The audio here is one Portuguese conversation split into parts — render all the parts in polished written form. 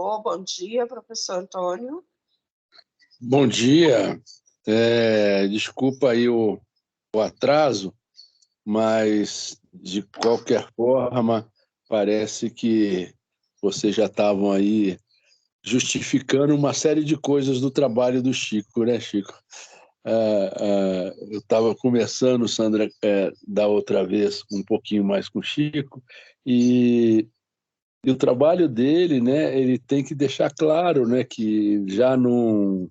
professor. Bom dia, professor Antônio. Bom dia. Desculpa aí o atraso, mas, de qualquer forma, parece que vocês já estavam aí justificando uma série de coisas do trabalho do Chico, né, Chico? Eu estava conversando, Sandra, da outra vez, um pouquinho mais com o Chico, e o trabalho dele, né, ele tem que deixar claro, né, que já numa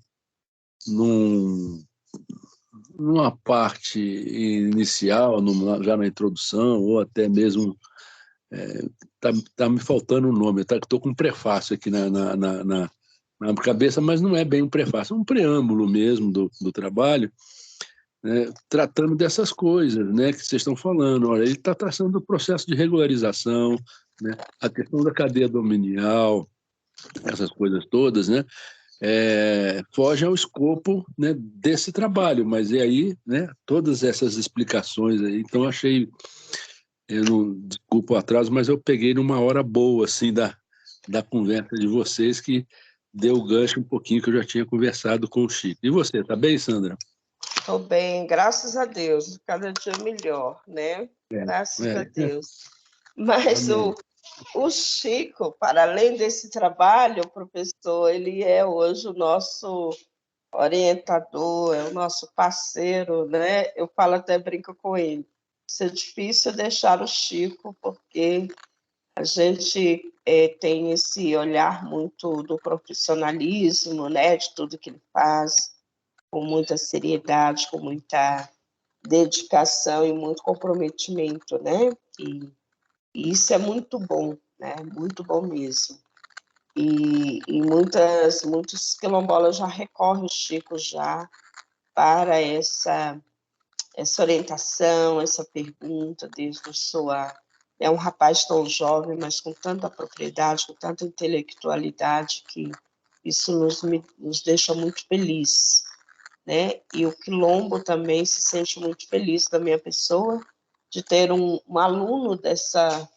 parte inicial, já na introdução, ou até mesmo tá me faltando o nome, estou com um prefácio aqui na cabeça, mas não é bem um prefácio, é um preâmbulo mesmo do trabalho, né, tratando dessas coisas, né, que vocês estão falando. Olha, ele está traçando o processo de regularização, né, a questão da cadeia dominial, essas coisas todas, né, foge ao escopo, né, desse trabalho, mas e aí, né, todas essas explicações aí, então eu não, desculpa o atraso, mas eu peguei numa hora boa, assim, da conversa de vocês, que deu o gancho um pouquinho que eu já tinha conversado com o Chico. E você, tá bem, Sandra? Estou bem, graças a Deus. Cada dia melhor, né? Graças a Deus. Mas o Chico, para além desse trabalho, professor, ele é hoje o nosso orientador, é o nosso parceiro, né? Eu falo até brinco com ele. Isso é difícil deixar o Chico, porque a gente tem esse olhar muito do profissionalismo, né? De tudo que ele faz, com muita seriedade, com muita dedicação e muito comprometimento, né? E isso é muito bom, né? Muito bom mesmo. E muitos quilombolas já recorrem ao Chico já para essa orientação, essa pergunta, desde a sua... É um rapaz tão jovem, mas com tanta propriedade, com tanta intelectualidade, que isso nos deixa muito felizes, né? E o Quilombo também se sente muito feliz da minha pessoa, de ter um aluno dessa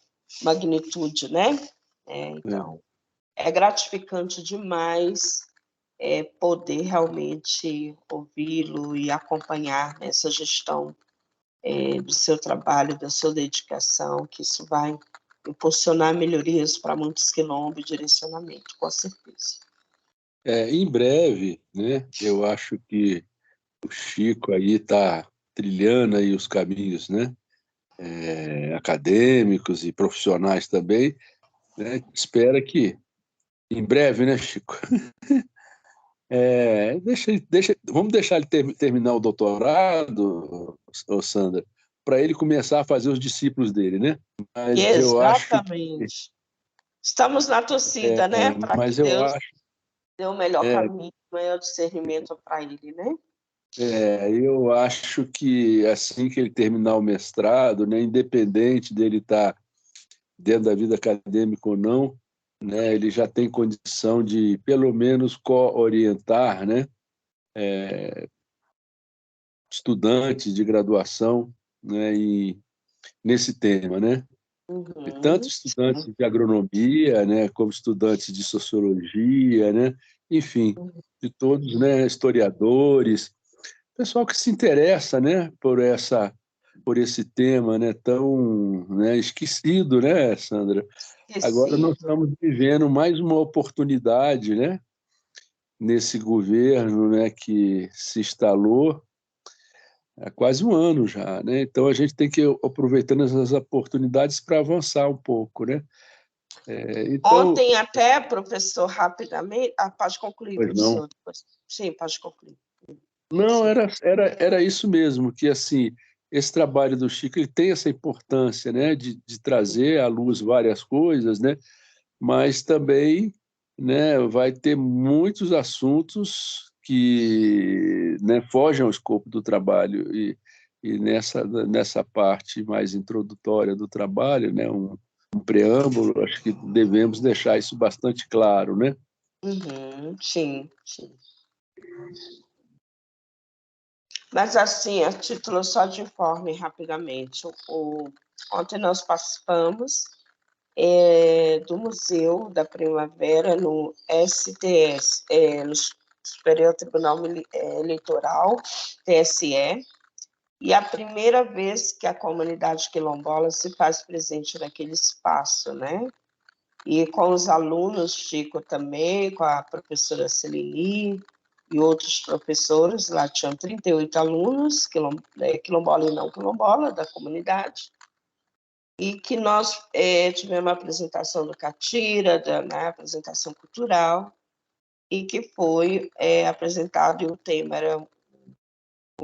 magnitude, né? Então, é gratificante demais poder realmente ouvi-lo e acompanhar essa gestão do seu trabalho, da sua dedicação, que isso vai impulsionar melhorias para muitos quilombos e direcionamento, com certeza. Em breve, né, eu acho que o Chico aí está trilhando aí os caminhos, né, acadêmicos e profissionais também, né, espera que em breve, né, Chico? Vamos deixar ele terminar o doutorado, ô Sandra, para ele começar a fazer os discípulos dele, né? Mas eu acho que, Exatamente. Estamos na torcida, né? Para que mas eu Deus acho, dê o melhor é, caminho, o maior discernimento para ele, né? eu acho que assim que ele terminar o mestrado, né, independente dele estar dentro da vida acadêmica ou não, né, ele já tem condição de, pelo menos, co-orientar, né, estudantes de graduação, né, nesse tema, né? E tanto estudantes de agronomia, né, como estudantes de sociologia, né, enfim, de todos, né, historiadores, pessoal que se interessa, né, por esse tema, né, tão, né, esquecido, né, Sandra? Agora nós estamos vivendo mais uma oportunidade, né, nesse governo, né, que se instalou há quase um ano já, né? Então a gente tem que ir aproveitando essas oportunidades para avançar um pouco, né? Então, Ontem até, professor, rapidamente... pode concluir, pois não. professor. Sim, pode concluir. Não, era isso mesmo, que assim, esse trabalho do Chico ele tem essa importância, né, de trazer à luz várias coisas, né, mas também, né, vai ter muitos assuntos que, né, fogem ao escopo do trabalho e nessa parte mais introdutória do trabalho, né, um preâmbulo, acho que devemos deixar isso bastante claro, né? Sim, sim. Mas, assim, a título só de informe rapidamente. Ontem nós participamos do Museu da Primavera no STS, no Superior Tribunal Eleitoral, TSE, e a primeira vez que a comunidade quilombola se faz presente naquele espaço, né? E com os alunos, Chico também, com a professora Celini e outros professores, lá tinham 38 alunos, quilombola e não quilombola, da comunidade, e que nós tivemos a apresentação do Catira, né, apresentação cultural, e que foi apresentado, e o tema era o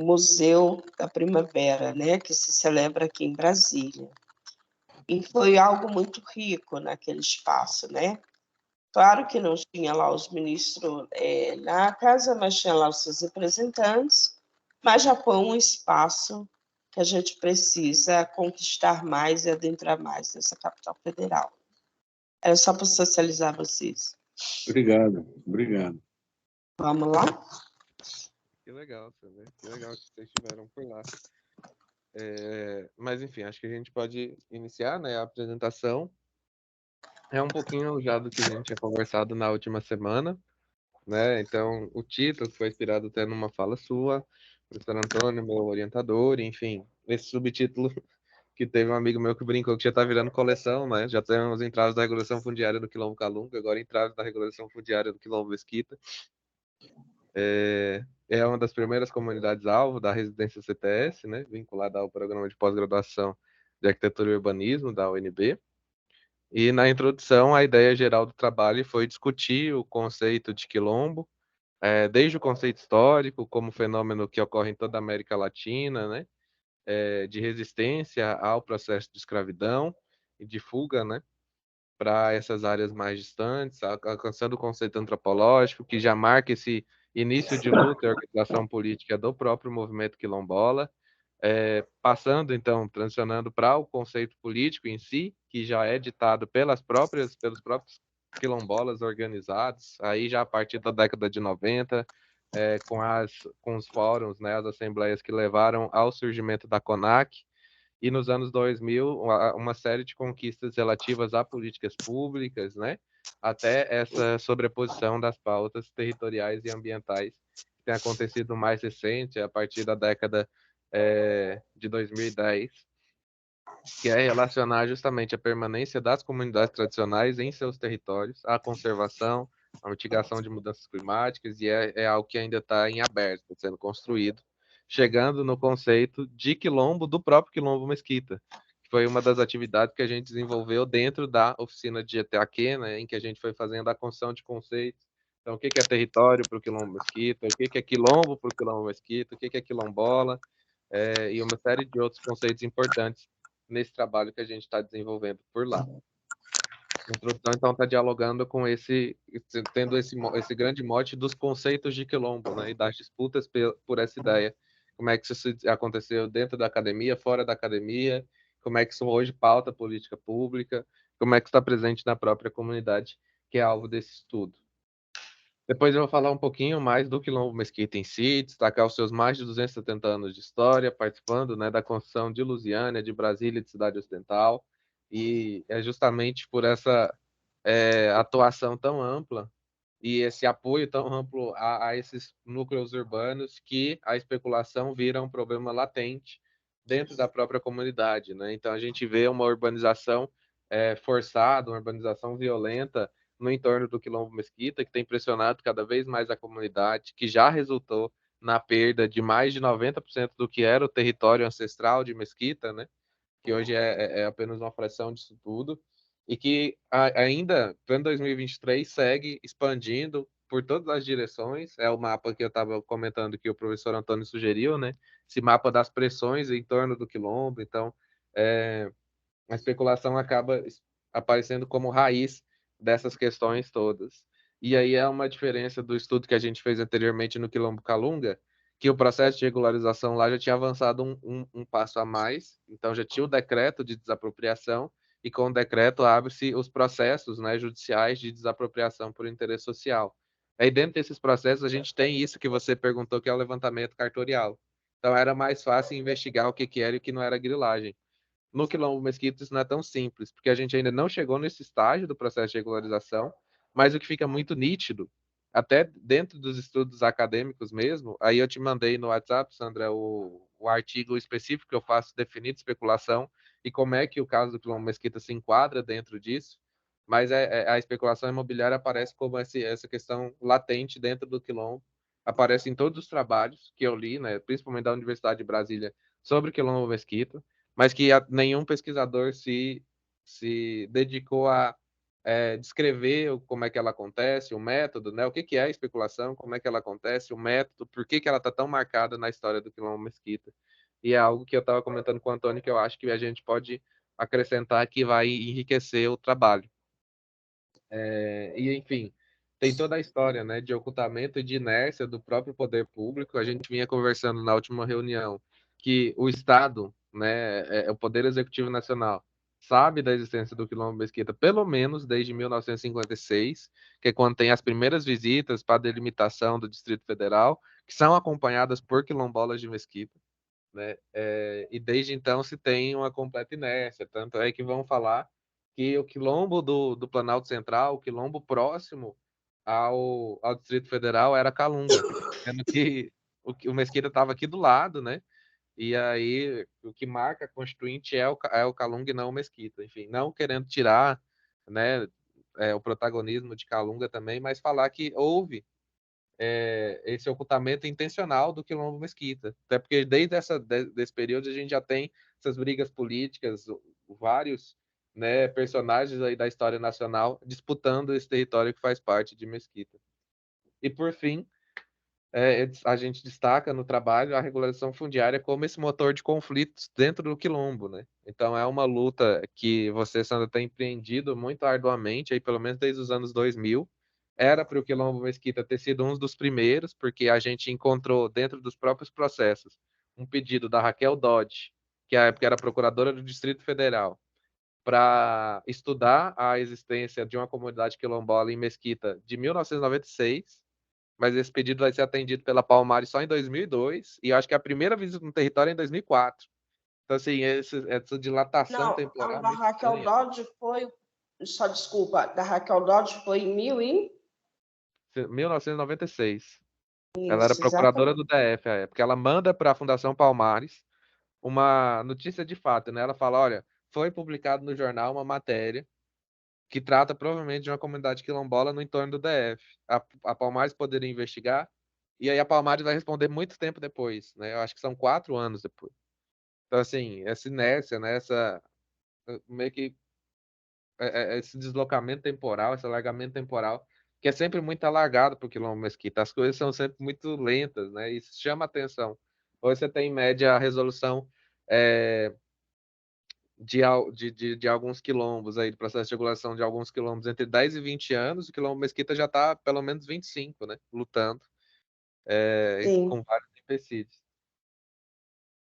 Museu da Primavera, né, que se celebra aqui em Brasília. E foi algo muito rico naquele espaço, né? Claro que não tinha lá os ministros na casa, mas tinha lá os seus representantes, mas já foi um espaço que a gente precisa conquistar mais e adentrar mais nessa capital federal. Era só para socializar vocês. Obrigado, obrigado. Vamos lá? Que legal, Sandra. Que legal que vocês estiveram por lá. Mas, enfim, acho que a gente pode iniciar, né, a apresentação. É um pouquinho já do que a gente tinha conversado na última semana, né? Então, o título foi inspirado até numa fala sua, professor Antônio, meu orientador, enfim, esse subtítulo que teve um amigo meu que brincou que já está virando coleção, né? Já temos entraves da regulação fundiária do Quilombo Calunga, agora entraves da regulação fundiária do Quilombo Mesquita. É uma das primeiras comunidades-alvo da residência CTS, né? Vinculada ao programa de pós-graduação de Arquitetura e Urbanismo da UNB. E na introdução, a ideia geral do trabalho foi discutir o conceito de quilombo, desde o conceito histórico, como fenômeno que ocorre em toda a América Latina, né? De resistência ao processo de escravidão e de fuga, né? Para essas áreas mais distantes, alcançando o conceito antropológico, que já marca esse início de luta e organização política do próprio movimento quilombola, passando, então, transicionando para o conceito político em si, que já é ditado pelos próprios quilombolas organizados, aí já a partir da década de 90, com os fóruns, né, as assembleias que levaram ao surgimento da CONAC, e nos anos 2000, uma série de conquistas relativas a políticas públicas, né, até essa sobreposição das pautas territoriais e ambientais que tem acontecido mais recente, a partir da década de 2010, que é relacionar justamente a permanência das comunidades tradicionais em seus territórios, a conservação, a mitigação de mudanças climáticas, e é algo que ainda está em aberto, sendo construído, chegando no conceito de quilombo, do próprio Quilombo Mesquita, que foi uma das atividades que a gente desenvolveu dentro da oficina de GTAQ, né, em que a gente foi fazendo a construção de conceitos. Então, o que é território para o Quilombo Mesquita, o que é quilombo para o Quilombo Mesquita, o que é quilombola, e uma série de outros conceitos importantes nesse trabalho que a gente está desenvolvendo por lá. A introdução, então, está dialogando com tendo esse grande mote dos conceitos de quilombo, né, e das disputas por essa ideia. Como é que isso aconteceu dentro da academia, fora da academia, como é que isso hoje pauta política pública, como é que está presente na própria comunidade, que é alvo desse estudo. Depois eu vou falar um pouquinho mais do Quilombo Mesquita em si, destacar os seus mais de 270 anos de história, participando, né, da construção de Lusiânia, de Brasília e de Cidade Ocidental, e é justamente por essa atuação tão ampla e esse apoio tão amplo a esses núcleos urbanos que a especulação vira um problema latente dentro da própria comunidade, né? Então a gente vê uma urbanização forçada, uma urbanização violenta no entorno do Quilombo Mesquita, que tem pressionado cada vez mais a comunidade, que já resultou na perda de mais de 90% do que era o território ancestral de Mesquita, né? Que hoje é apenas uma fração disso tudo, e que ainda, para 2023, segue expandindo por todas as direções. É o mapa que eu estava comentando que o professor Antônio sugeriu, né? Esse mapa das pressões em torno do quilombo. Então, a especulação acaba aparecendo como raiz dessas questões todas. E aí é uma diferença do estudo que a gente fez anteriormente no Quilombo Calunga, que o processo de regularização lá já tinha avançado um passo a mais, então já tinha o decreto de desapropriação, e com o decreto abre-se os processos, né, judiciais de desapropriação por interesse social. Aí dentro desses processos a gente tem isso que você perguntou, que é o levantamento cartorial. Então era mais fácil investigar o que era e o que não era grilagem. no Quilombo Mesquita isso não é tão simples, porque a gente ainda não chegou nesse estágio do processo de regularização, mas o que fica muito nítido, até dentro dos estudos acadêmicos mesmo, aí eu te mandei no WhatsApp, Sandra, o artigo específico que eu faço definindo especulação e como é que o caso do Quilombo Mesquita se enquadra dentro disso, mas a especulação imobiliária aparece como essa questão latente dentro do Quilombo, aparece em todos os trabalhos que eu li, né, principalmente da Universidade de Brasília, sobre o Quilombo Mesquita, mas que nenhum pesquisador se dedicou a descrever como é que ela acontece, o método, né? O que é a especulação, como é que ela acontece, o método, por que ela está tão marcada na história do Quilombo Mesquita. E é algo que eu estava comentando com o Antônio, que eu acho que a gente pode acrescentar que vai enriquecer o trabalho. E, enfim, tem toda a história, né, de ocultamento e de inércia do próprio poder público. A gente vinha conversando na última reunião que o Estado, né, o Poder Executivo Nacional, sabe da existência do Quilombo Mesquita pelo menos desde 1956, que é quando tem as primeiras visitas para a delimitação do Distrito Federal, que são acompanhadas por quilombolas de Mesquita, né? E desde então se tem uma completa inércia, tanto é que vão falar que o quilombo do Planalto Central, o quilombo próximo ao Distrito Federal era Calunga, sendo que o Mesquita estava aqui do lado, né? E aí o que marca a Constituinte é o Calunga e não o Mesquita. Enfim, não querendo tirar, né, o protagonismo de Calunga também, mas falar que houve esse ocultamento intencional do Quilombo Mesquita. Até porque desse período a gente já tem essas brigas políticas, vários, né, personagens aí da história nacional disputando esse território que faz parte de Mesquita. E por fim, a gente destaca no trabalho a regularização fundiária como esse motor de conflitos dentro do Quilombo, né? Então é uma luta que você, Sandra, tem empreendido muito arduamente, aí pelo menos desde os anos 2000. Era para o Quilombo Mesquita ter sido um dos primeiros, porque a gente encontrou dentro dos próprios processos um pedido da Raquel Dodge, que à época era procuradora do Distrito Federal, para estudar a existência de uma comunidade quilombola em Mesquita de 1996, mas esse pedido vai ser atendido pela Palmares só em 2002, e eu acho que a primeira visita no território é em 2004. Então, assim, essa dilatação Não, a temporal da muito Raquel estranha. Dodge foi, só desculpa, da Raquel Dodge foi em 1996. Ela era Isso, procuradora exatamente. do DF à época. Ela manda para a Fundação Palmares uma notícia de fato, né? Ela fala, olha, foi publicado no jornal uma matéria que trata provavelmente de uma comunidade quilombola no entorno do DF. A Palmares poderia investigar, e aí a Palmares vai responder muito tempo depois, né? Eu acho que são 4 anos depois. Então, assim, essa inércia, né? Meio que esse deslocamento temporal, esse alargamento temporal, que é sempre muito alargado para o Quilombo Mesquita. As coisas são sempre muito lentas, né? Isso chama atenção. Hoje você tem, em média, a resolução é, de alguns quilombos aí, do processo de regulação de alguns quilombos entre 10 e 20 anos, o Quilombo Mesquita já está pelo menos 25, né? Lutando Sim. com vários empecilhos.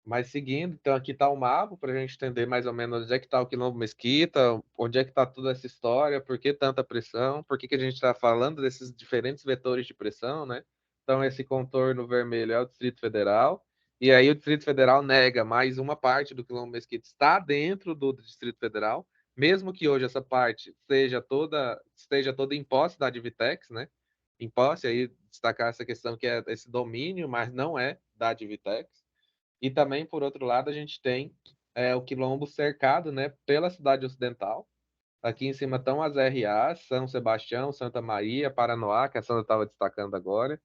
Mas seguindo, então aqui está o mapa para a gente entender mais ou menos onde é que está o Quilombo Mesquita, onde é que está toda essa história, por que tanta pressão, por que a gente está falando desses diferentes vetores de pressão, né? Então esse contorno vermelho é o Distrito Federal, e aí o Distrito Federal nega mais uma parte do Quilombo Mesquita está dentro do Distrito Federal, mesmo que hoje essa parte esteja toda em posse da Advitex, né? Em posse, aí destacar essa questão que é esse domínio, mas não é da Advitex. E também, por outro lado, a gente tem o Quilombo cercado, né, pela cidade ocidental. Aqui em cima estão as RAs, São Sebastião, Santa Maria, Paranoá, que a Sandra estava destacando agora.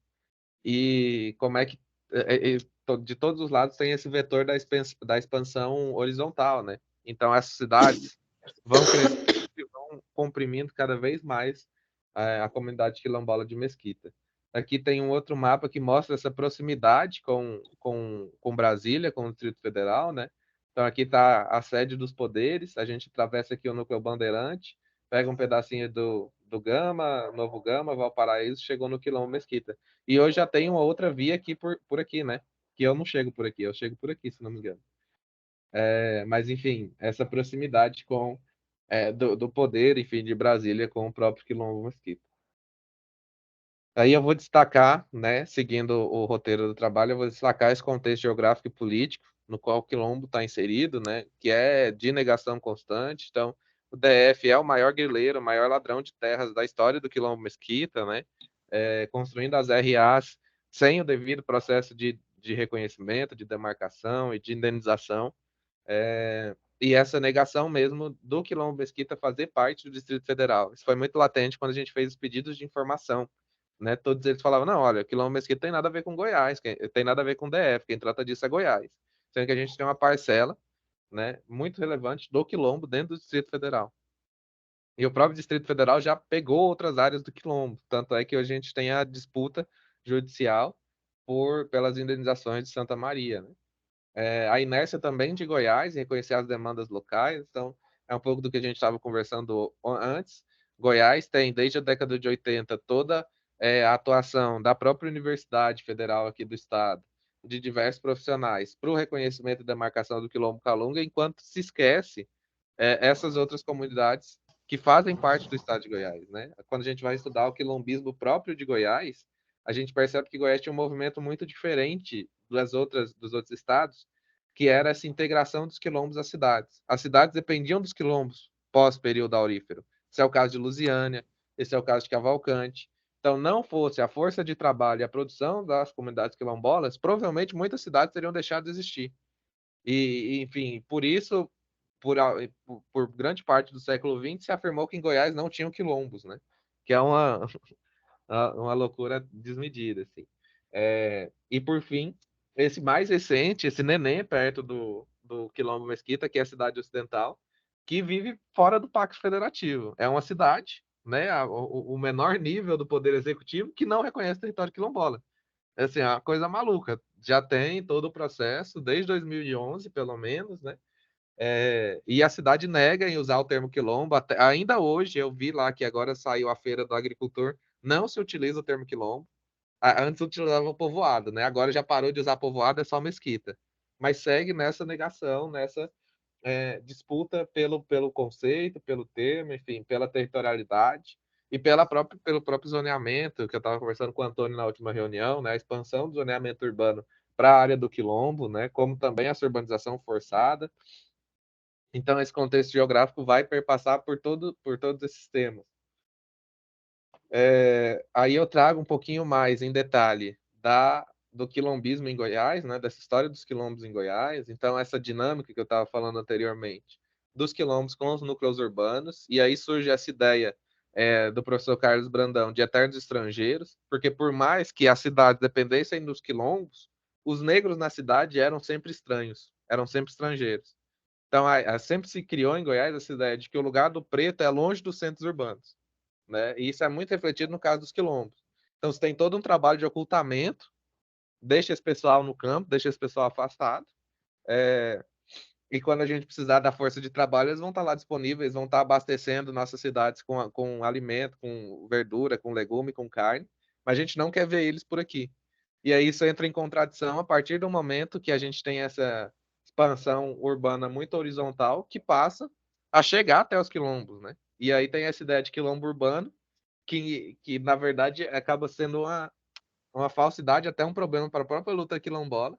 E como é que de todos os lados tem esse vetor da expansão horizontal, né? Então essas cidades vão crescendo e vão comprimindo cada vez mais a comunidade quilombola de Mesquita. Aqui tem um outro mapa que mostra essa proximidade com Brasília, com o Distrito Federal, né? Então aqui está a sede dos poderes, a gente atravessa aqui o núcleo Bandeirante, pega um pedacinho do Gama, Novo Gama, Valparaíso, chegou no Quilombo Mesquita. E hoje já tem uma outra via aqui por aqui, né? Que eu não chego por aqui, eu chego por aqui, se não me engano. Mas, enfim, essa proximidade do poder, enfim, de Brasília com o próprio Quilombo Mesquita. Aí eu vou destacar, né, seguindo o roteiro do trabalho, eu vou destacar esse contexto geográfico e político no qual o Quilombo está inserido, né, que é de negação constante. Então, o DF é o maior grileiro, o maior ladrão de terras da história do Quilombo Mesquita, né, construindo as RAs sem o devido processo de reconhecimento, de demarcação e de indenização. E essa negação mesmo do Quilombo Mesquita fazer parte do Distrito Federal. Isso foi muito latente quando a gente fez os pedidos de informação, né? Todos eles falavam, não, olha, Quilombo Mesquita tem nada a ver com Goiás, tem nada a ver com DF, quem trata disso é Goiás. Sendo que a gente tem uma parcela, né, muito relevante do Quilombo dentro do Distrito Federal. E o próprio Distrito Federal já pegou outras áreas do Quilombo, tanto é que a gente tem a disputa judicial pelas indenizações de Santa Maria, né? A inércia também de Goiás em reconhecer as demandas locais. Então, é um pouco do que a gente estava conversando antes. Goiás tem, desde a década de 80, toda a atuação da própria Universidade Federal aqui do Estado, de diversos profissionais, para o reconhecimento e demarcação do Quilombo Calunga, enquanto se esquece essas outras comunidades que fazem parte do Estado de Goiás, né? Quando a gente vai estudar o quilombismo próprio de Goiás, a gente percebe que Goiás tinha um movimento muito diferente dos outros estados, que era essa integração dos quilombos às cidades. As cidades dependiam dos quilombos pós-período aurífero. Esse é o caso de Lusiânia, esse é o caso de Cavalcante. Então, não fosse a força de trabalho e a produção das comunidades quilombolas, provavelmente muitas cidades teriam deixado de existir. Enfim, por isso, por grande parte do século XX, se afirmou que em Goiás não tinham quilombos, né? Que é uma loucura desmedida, assim. E por fim, esse mais recente, esse neném perto do Quilombo Mesquita, que é a cidade ocidental, que vive fora do Pacto Federativo. É uma cidade, né, o menor nível do poder executivo que não reconhece território quilombola. Assim, é uma coisa maluca. Já tem todo o processo, desde 2011, pelo menos, né? E a cidade nega em usar o termo quilombo. Ainda hoje, eu vi lá que agora saiu a Feira do Agricultor, não se utiliza o termo quilombo. Antes utilizava povoado, né? Agora já parou de usar povoado, é só mesquita. Mas segue nessa negação, nessa disputa pelo conceito, pelo termo, enfim, pela territorialidade e pelo próprio zoneamento, que eu estava conversando com o Antônio na última reunião, né? A expansão do zoneamento urbano para a área do quilombo, né? Como também essa urbanização forçada. Então, esse contexto geográfico vai perpassar por todos esses temas. Aí eu trago um pouquinho mais em detalhe do quilombismo em Goiás, né, dessa história dos quilombos em Goiás. Então, essa dinâmica que eu estava falando anteriormente, dos quilombos com os núcleos urbanos, e aí surge essa ideia do professor Carlos Brandão de eternos estrangeiros, porque por mais que as cidades dependessem dos quilombos, os negros na cidade eram sempre estranhos, eram sempre estrangeiros. Então, sempre se criou em Goiás essa ideia de que o lugar do preto é longe dos centros urbanos, né? E isso é muito refletido no caso dos quilombos. Então, você tem todo um trabalho de ocultamento, deixa esse pessoal no campo, deixa esse pessoal afastado, e quando a gente precisar da força de trabalho, eles vão estar lá disponíveis, vão estar abastecendo nossas cidades com alimento, com verdura, com legume, com carne, mas a gente não quer ver eles por aqui. E aí isso entra em contradição a partir do momento que a gente tem essa expansão urbana muito horizontal que passa a chegar até os quilombos, né? E aí tem essa ideia de quilombo urbano, que na verdade acaba sendo uma falsidade, até um problema para a própria luta quilombola,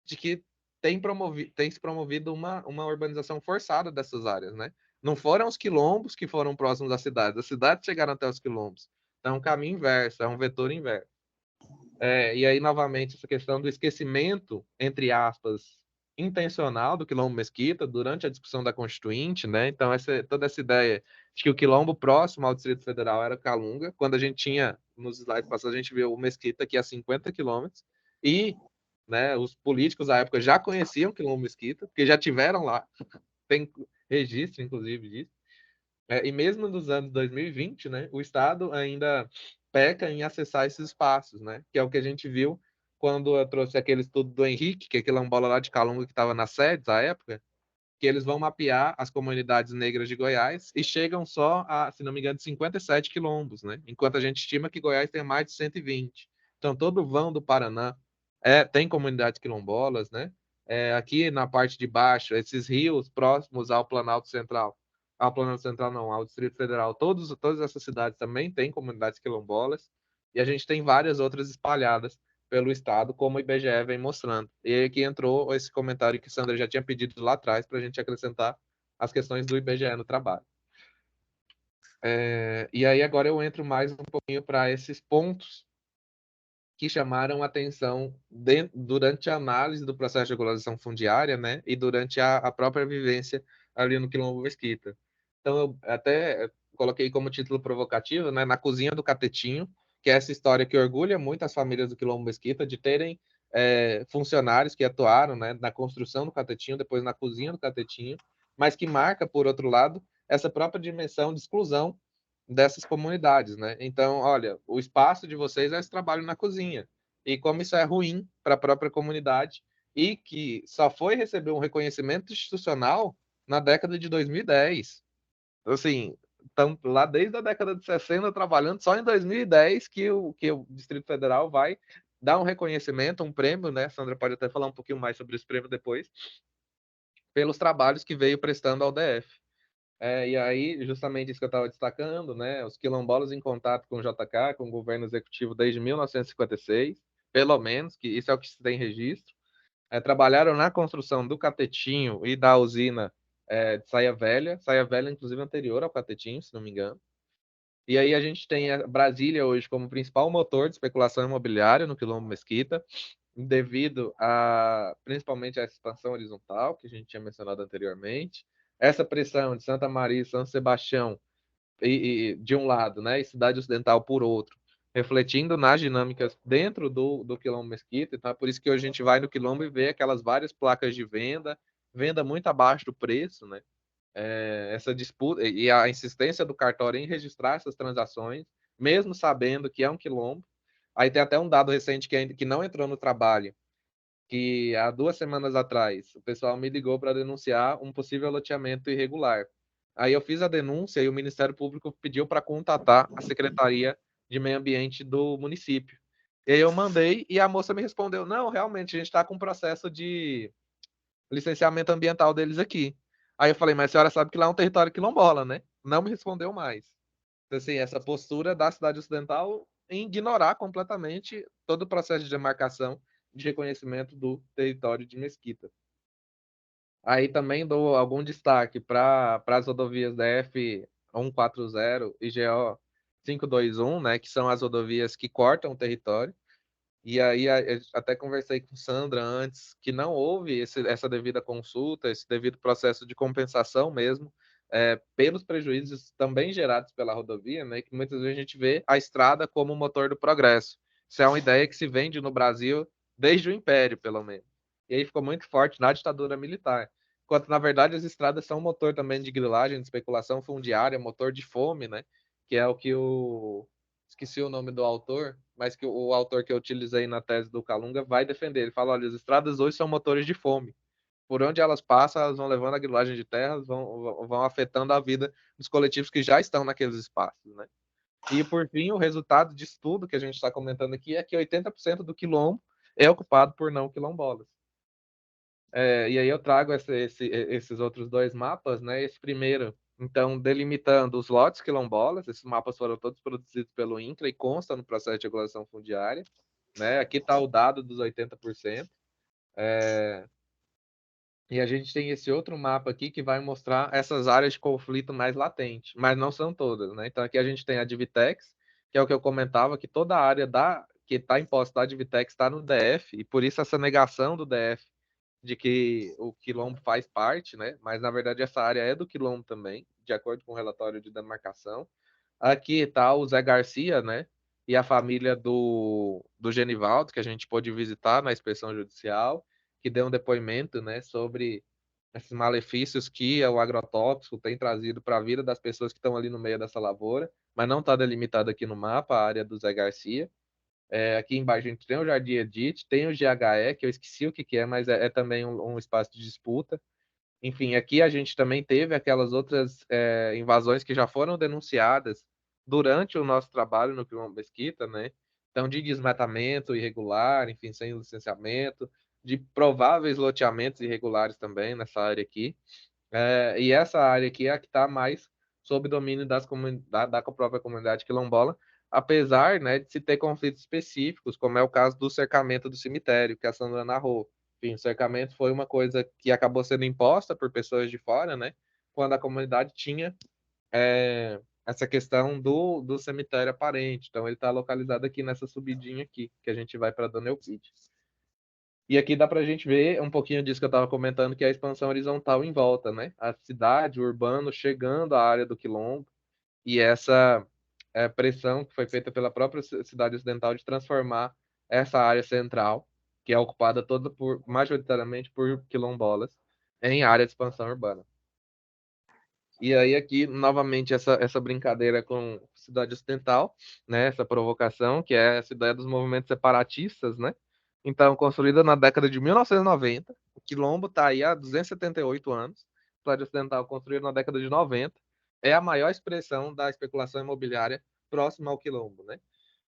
de que tem se promovido uma urbanização forçada dessas áreas, né? Não foram os quilombos que foram próximos das cidades chegaram até os quilombos. Então é um caminho inverso, é um vetor inverso. E aí, novamente, essa questão do esquecimento, entre aspas, intencional do Quilombo Mesquita durante a discussão da Constituinte, né? Então, toda essa ideia de que o Quilombo próximo ao Distrito Federal era Calunga, quando a gente tinha, nos slides passados, a gente viu o Mesquita aqui a 50 quilômetros, e né, os políticos da época já conheciam o Quilombo Mesquita, porque já tiveram lá, tem registro, inclusive, disso. E mesmo nos anos 2020, né, o Estado ainda peca em acessar esses espaços, né, que é o que a gente viu quando eu trouxe aquele estudo do Henrique, que é aquele quilombola lá de Calunga que estava na SEDES à época, que eles vão mapear as comunidades negras de Goiás e chegam só a, se não me engano, 57 quilombos, né, enquanto a gente estima que Goiás tem mais de 120. Então, todo o vão do Paraná tem comunidades quilombolas, né, aqui na parte de baixo, esses rios próximos ao Planalto Central, ao Planalto Central não, ao Distrito Federal, todas essas cidades também têm comunidades quilombolas. E a gente tem várias outras espalhadas pelo estado, como o IBGE vem mostrando. E aí que entrou esse comentário que a Sandra já tinha pedido lá atrás para a gente acrescentar as questões do IBGE no trabalho. E aí agora eu entro mais um pouquinho para esses pontos que chamaram atenção durante a análise do processo de regularização fundiária, né, e durante a própria vivência ali no Quilombo Mesquita. Então, eu até coloquei como título provocativo, né, Na Cozinha do Catetinho, que é essa história que orgulha muito as famílias do Quilombo Mesquita de terem funcionários que atuaram, né, na construção do Catetinho, depois na cozinha do Catetinho, mas que marca, por outro lado, essa própria dimensão de exclusão dessas comunidades, né? Então, olha, o espaço de vocês é esse trabalho na cozinha. E como isso é ruim para a própria comunidade e que só foi receber um reconhecimento institucional na década de 2010. Assim, estão lá desde a década de 60 trabalhando, só em 2010 que o Distrito Federal vai dar um reconhecimento, um prêmio, né? Sandra pode até falar um pouquinho mais sobre esse prêmio depois, pelos trabalhos que veio prestando ao DF. E aí, justamente isso que eu estava destacando, né? Os quilombolas em contato com o JK, com o governo executivo desde 1956, pelo menos, que isso é o que se tem registro. Trabalharam na construção do Catetinho e da usina de Saia Velha, inclusive anterior ao Catetinho, se não me engano. E aí a gente tem a Brasília hoje como principal motor de especulação imobiliária no Quilombo Mesquita, devido principalmente a essa expansão horizontal que a gente tinha mencionado anteriormente, essa pressão de Santa Maria e São Sebastião de um lado, né, e Cidade Ocidental por outro, refletindo nas dinâmicas dentro do Quilombo Mesquita. Então é por isso que hoje a gente vai no Quilombo e vê aquelas várias placas de venda muito abaixo do preço, né? Essa disputa e a insistência do cartório em registrar essas transações, mesmo sabendo que é um quilombo. Aí tem até um dado recente que não entrou no trabalho, que há 2 semanas atrás o pessoal me ligou para denunciar um possível loteamento irregular. Aí eu fiz a denúncia e o Ministério Público pediu para contatar a Secretaria de Meio Ambiente do município. E aí eu mandei e a moça me respondeu: não, realmente, a gente está com um processo de licenciamento ambiental deles aqui. Aí eu falei, mas a senhora sabe que lá é um território quilombola, né? Não me respondeu mais. Então, assim, essa postura da cidade ocidental em ignorar completamente todo o processo de demarcação de reconhecimento do território de Mesquita. Aí também dou algum destaque para as rodovias DF 140 e GO 521, né, que são as rodovias que cortam o território. E aí até conversei com Sandra antes que não houve essa devida consulta, esse devido processo de compensação mesmo, pelos prejuízos também gerados pela rodovia, né? Que muitas vezes a gente vê a estrada como o motor do progresso. Isso é uma ideia que se vende no Brasil desde o Império, pelo menos. E aí ficou muito forte na ditadura militar. Enquanto, na verdade, as estradas são motor também de grilagem, de especulação fundiária, motor de fome, né? Que é o que esqueci o nome do autor, mas que o autor que eu utilizei na tese do Calunga vai defender. Ele fala: olha, as estradas hoje são motores de fome. Por onde elas passam, elas vão levando a grilagem de terras, vão afetando a vida dos coletivos que já estão naqueles espaços, né? E, por fim, o resultado disso tudo que a gente está comentando aqui é que 80% do quilombo é ocupado por não quilombolas. E aí eu trago esses outros dois mapas, né? Esse primeiro, então, delimitando os lotes quilombolas. Esses mapas foram todos produzidos pelo INCRA e constam no processo de regulação fundiária, né? Aqui está o dado dos 80%. E a gente tem esse outro mapa aqui que vai mostrar essas áreas de conflito mais latente, mas não são todas, né? Então aqui a gente tem a Divitex, que é o que eu comentava, que toda a área que está imposta da Divitex está no DF, e por isso essa negação do DF de que o quilombo faz parte, né? Mas na verdade essa área é do quilombo também, de acordo com o relatório de demarcação. Aqui está o Zé Garcia, né? E a família do Genivaldo, que a gente pôde visitar na inspeção judicial, que deu um depoimento, né, sobre esses malefícios que o agrotóxico tem trazido para a vida das pessoas que estão ali no meio dessa lavoura, mas não está delimitado aqui no mapa a área do Zé Garcia. Aqui embaixo a gente tem o Jardim Edith, tem o GHE, que eu esqueci o que é, mas é também um espaço de disputa. Enfim, aqui a gente também teve aquelas outras invasões que já foram denunciadas durante o nosso trabalho no Quilombo Mesquita, né? Então, de desmatamento irregular, enfim, sem licenciamento, de prováveis loteamentos irregulares também nessa área aqui. E essa área aqui é a que está mais sob domínio da própria comunidade quilombola, apesar, né, de se ter conflitos específicos, como é o caso do cercamento do cemitério, que a Sandra narrou. Enfim, o cercamento foi uma coisa que acabou sendo imposta por pessoas de fora, né, quando a comunidade tinha essa questão do cemitério aparente. Então, ele está localizado aqui nessa subidinha aqui, que a gente vai para Dona Euclides. E aqui dá para a gente ver um pouquinho disso que eu estava comentando, que é a expansão horizontal em volta, né? A cidade, o urbano, chegando à área do quilombo, e essa pressão que foi feita pela própria cidade ocidental de transformar essa área central, que é ocupada toda majoritariamente por quilombolas, em área de expansão urbana. E aí aqui, novamente, essa brincadeira com cidade ocidental, né? Essa provocação, que é essa ideia dos movimentos separatistas, né? Então, construída na década de 1990, o Quilombo está aí há 278 anos, cidade ocidental construída na década de 90, é a maior expressão da especulação imobiliária próxima ao Quilombo, né?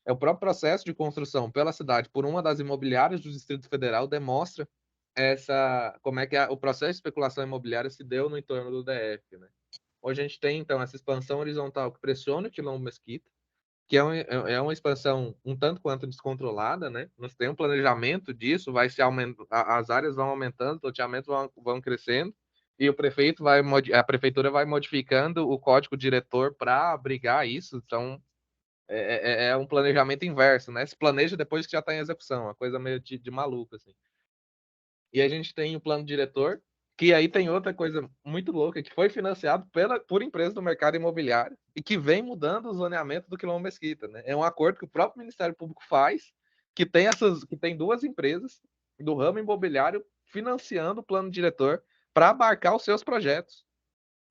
É o próprio processo de construção pela cidade por uma das imobiliárias do Distrito Federal demonstra como é que o processo de especulação imobiliária se deu no entorno do DF, né? Hoje a gente tem, então, essa expansão horizontal que pressiona o Quilombo Mesquita, que é uma expansão um tanto quanto descontrolada, né? Nós temos um planejamento disso, vai se aumentando, as áreas vão aumentando, os loteamentos vão crescendo, e a prefeitura vai modificando o código diretor para abrigar isso. Então, é um planejamento inverso, né? Se planeja depois que já está em execução, uma coisa meio de maluco, assim. E a gente tem o plano diretor, que aí tem outra coisa muito louca, que foi financiado por empresas do mercado imobiliário e que vem mudando o zoneamento do Quilombo Mesquita, né? É um acordo que o próprio Ministério Público faz, que tem duas empresas do ramo imobiliário financiando o plano diretor para abarcar os seus projetos.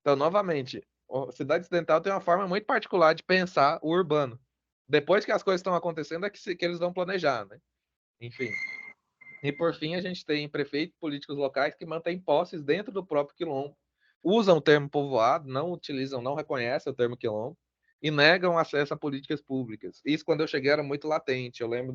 Então, novamente, a cidade ocidental tem uma forma muito particular de pensar o urbano. Depois que as coisas estão acontecendo, é que eles vão planejar, né? Enfim. E, por fim, a gente tem prefeitos políticos locais que mantêm posses dentro do próprio quilombo, usam o termo povoado, não utilizam, não reconhecem o termo quilombo e negam acesso a políticas públicas. Isso, quando eu cheguei, era muito latente. Eu lembro,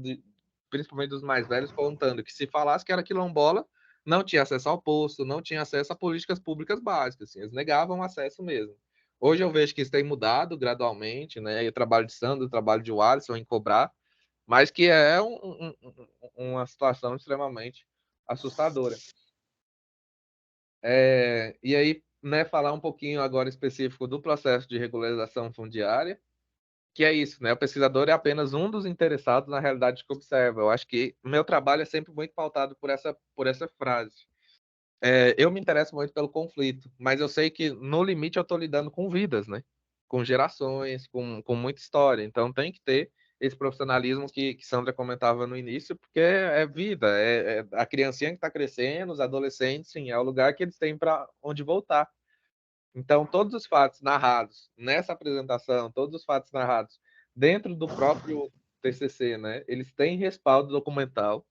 principalmente dos mais velhos, contando que se falasse que era quilombola, não tinha acesso ao posto, não tinha acesso a políticas públicas básicas. Assim, eles negavam acesso mesmo. Hoje eu vejo que isso tem mudado gradualmente, né? E o trabalho de Sandro, o trabalho de Alisson em cobrar, mas que é uma situação extremamente assustadora. E aí, né, falar um pouquinho agora específico do processo de regularização fundiária, que é isso, né? O pesquisador é apenas um dos interessados na realidade que observa. Eu acho que o meu trabalho é sempre muito pautado por essa frase. Eu me interesso muito pelo conflito, mas eu sei que no limite eu estou lidando com vidas, né? Com gerações, com muita história. Então tem que ter esse profissionalismo que Sandra comentava no início, porque é vida, é a criancinha que está crescendo, os adolescentes, sim, é o lugar que eles têm para onde voltar. Então todos os fatos narrados nessa apresentação, todos os fatos narrados dentro do próprio TCC, né? Eles têm respaldo documental.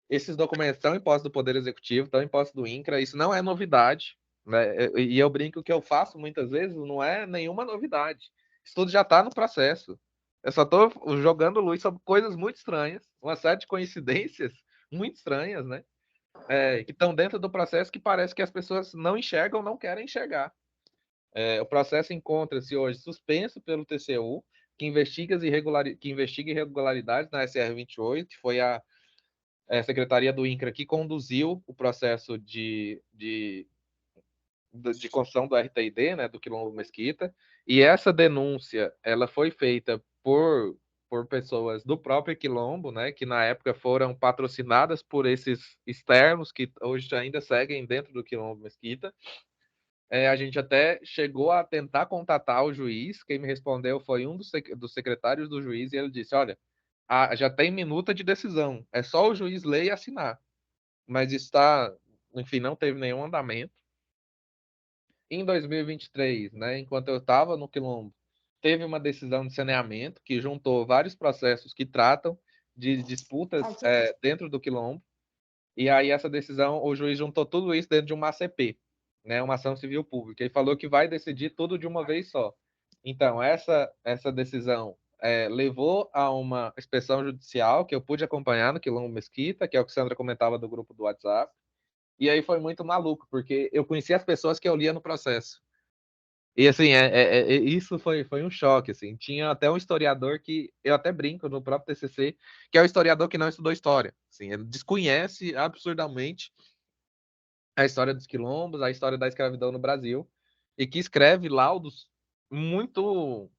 Esses documentos estão em posse do Poder Executivo, estão em posse do INCRA, isso não é novidade, né? E eu brinco que eu faço muitas vezes, não é nenhuma novidade. Isso tudo já está no processo. Eu só estou jogando luz sobre coisas muito estranhas, uma série de coincidências muito estranhas, né? Que estão dentro do processo que parece que as pessoas não enxergam, não querem enxergar. O processo encontra-se hoje suspenso pelo TCU, que investiga irregularidades na SR 28, que foi a Secretaria do INCRA que conduziu o processo de construção do RTID, né, do Quilombo Mesquita, e essa denúncia ela foi feita por pessoas do próprio Quilombo, né, que na época foram patrocinadas por esses externos que hoje ainda seguem dentro do Quilombo Mesquita. A gente até chegou a tentar contatar o juiz, quem me respondeu foi um dos secretários do juiz, e ele disse, olha, já tem minuta de decisão, é só o juiz ler e assinar. Mas está, enfim, não teve nenhum andamento. Em 2023, né, enquanto eu estava no Quilombo, teve uma decisão de saneamento que juntou vários processos que tratam de disputas dentro do Quilombo, e aí essa decisão, o juiz juntou tudo isso dentro de uma ACP, né, uma ação civil pública, e falou que vai decidir tudo de uma vez só. Então, essa decisão levou a uma inspeção judicial que eu pude acompanhar no Quilombo Mesquita, que é o que a Sandra comentava do grupo do WhatsApp. E aí foi muito maluco, porque eu conheci as pessoas que eu lia no processo. E assim, isso foi um choque, assim. Tinha até um historiador que eu até brinco no próprio TCC, que é o historiador que não estudou história. Assim, ele desconhece absurdamente a história dos quilombos, a história da escravidão no Brasil, e que escreve laudos muito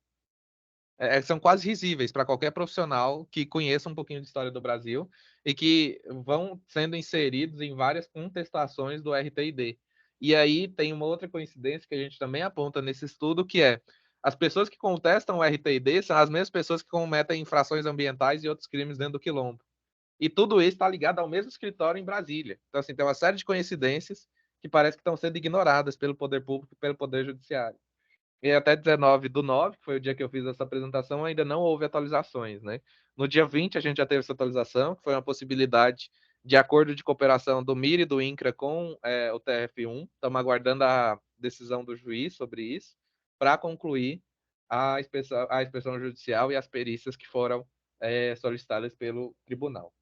são quase risíveis para qualquer profissional que conheça um pouquinho de história do Brasil e que vão sendo inseridos em várias contestações do RTID. E aí tem uma outra coincidência que a gente também aponta nesse estudo, que é as pessoas que contestam o RTID são as mesmas pessoas que cometem infrações ambientais e outros crimes dentro do quilombo. E tudo isso está ligado ao mesmo escritório em Brasília. Então, assim, tem uma série de coincidências que parece que estão sendo ignoradas pelo poder público e pelo poder judiciário. E até 19/9, que foi o dia que eu fiz essa apresentação, ainda não houve atualizações, né? No dia 20, a gente já teve essa atualização, que foi uma possibilidade de acordo de cooperação do MIR e do INCRA com o TRF1. Estamos aguardando a decisão do juiz sobre isso, para concluir a inspeção judicial e as perícias que foram solicitadas pelo tribunal.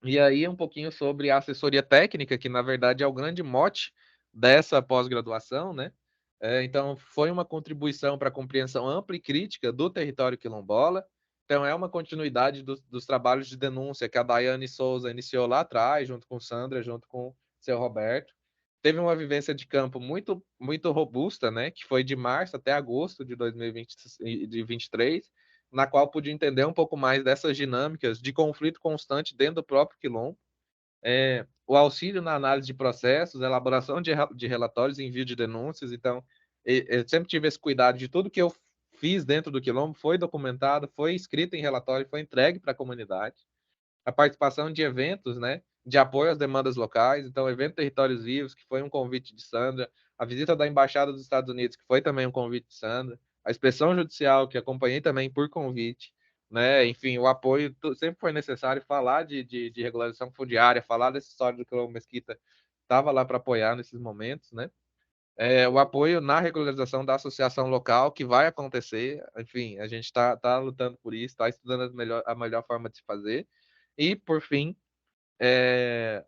E aí, um pouquinho sobre a assessoria técnica, que na verdade é o grande mote dessa pós-graduação, né? Então, foi uma contribuição para a compreensão ampla e crítica do território quilombola. Então, é uma continuidade dos trabalhos de denúncia que a Daiane Souza iniciou lá atrás, junto com Sandra, junto com o seu Roberto. Teve uma vivência de campo muito, muito robusta, né? Que foi de março até agosto de 2023, na qual pude entender um pouco mais dessas dinâmicas de conflito constante dentro do próprio quilombo. O auxílio na análise de processos, elaboração de relatórios, envio de denúncias. Então, eu sempre tive esse cuidado de tudo que eu fiz dentro do quilombo foi documentado, foi escrito em relatório, foi entregue para a comunidade. A participação de eventos, né, de apoio às demandas locais. Então, o evento Territórios Vivos, que foi um convite de Sandra, a visita da Embaixada dos Estados Unidos, que foi também um convite de Sandra, a inspeção judicial, que acompanhei também por convite, né? Enfim, o apoio sempre foi necessário. Falar de regularização fundiária, falar dessa história do Quilombo Mesquita, estava lá para apoiar nesses momentos, né? O apoio na regularização da associação local, que vai acontecer. Enfim, a gente está lutando por isso, está estudando a melhor forma de se fazer. E, por fim,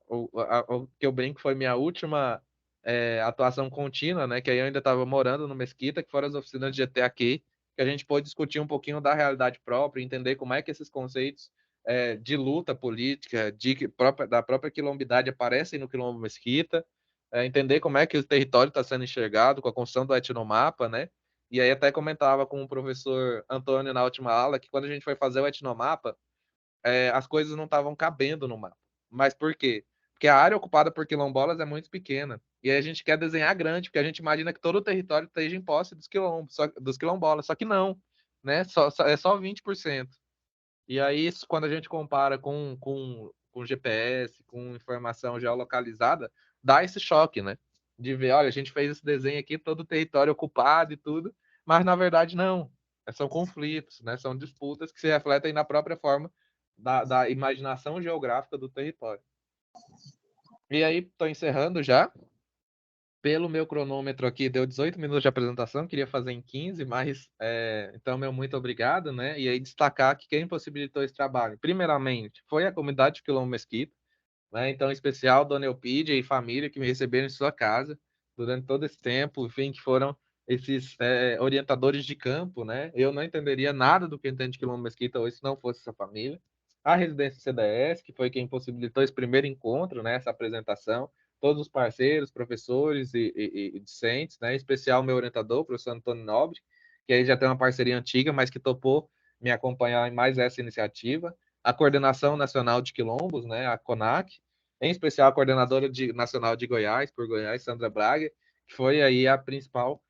o que eu brinco foi minha última atuação contínua, né? Que aí eu ainda estava morando no Mesquita, que foram as oficinas de GT aqui, que a gente pôde discutir um pouquinho da realidade própria, entender como é que esses conceitos de luta política, da própria quilombidade aparecem no Quilombo Mesquita, entender como é que o território está sendo enxergado com a construção do etnomapa, né? E aí até comentava com o professor Antônio na última aula que quando a gente foi fazer o etnomapa, as coisas não estavam cabendo no mapa. Mas por quê? Porque a área ocupada por quilombolas é muito pequena. E aí a gente quer desenhar grande, porque a gente imagina que todo o território esteja em posse dos quilombolas. Só que não, né? É só 20%. E aí, quando a gente compara com GPS, com informação geolocalizada, dá esse choque, né? De ver, olha, a gente fez esse desenho aqui, todo o território ocupado e tudo, mas na verdade não. São conflitos, né? São disputas que se refletem na própria forma da imaginação geográfica do território. E aí, estou encerrando já. Pelo meu cronômetro aqui, deu 18 minutos de apresentação, queria fazer em 15, mas então, meu muito obrigado, né? E aí destacar que quem possibilitou esse trabalho, primeiramente, foi a comunidade de Quilombo Mesquita, né? Então, em especial, Dona Eupídia e família que me receberam em sua casa durante todo esse tempo, enfim, que foram esses orientadores de campo, né? Eu não entenderia nada do que entende de Quilombo Mesquita hoje se não fosse essa família. A residência CDS, que foi quem possibilitou esse primeiro encontro, né? Essa apresentação, todos os parceiros, professores e discentes, né? Em especial meu orientador, o professor Antônio Nobre, que aí já tem uma parceria antiga, mas que topou me acompanhar em mais essa iniciativa. A Coordenação Nacional de Quilombos, né? A CONAC, em especial a Coordenadora Nacional de Goiás, por Goiás, Sandra Braga, que foi aí a principal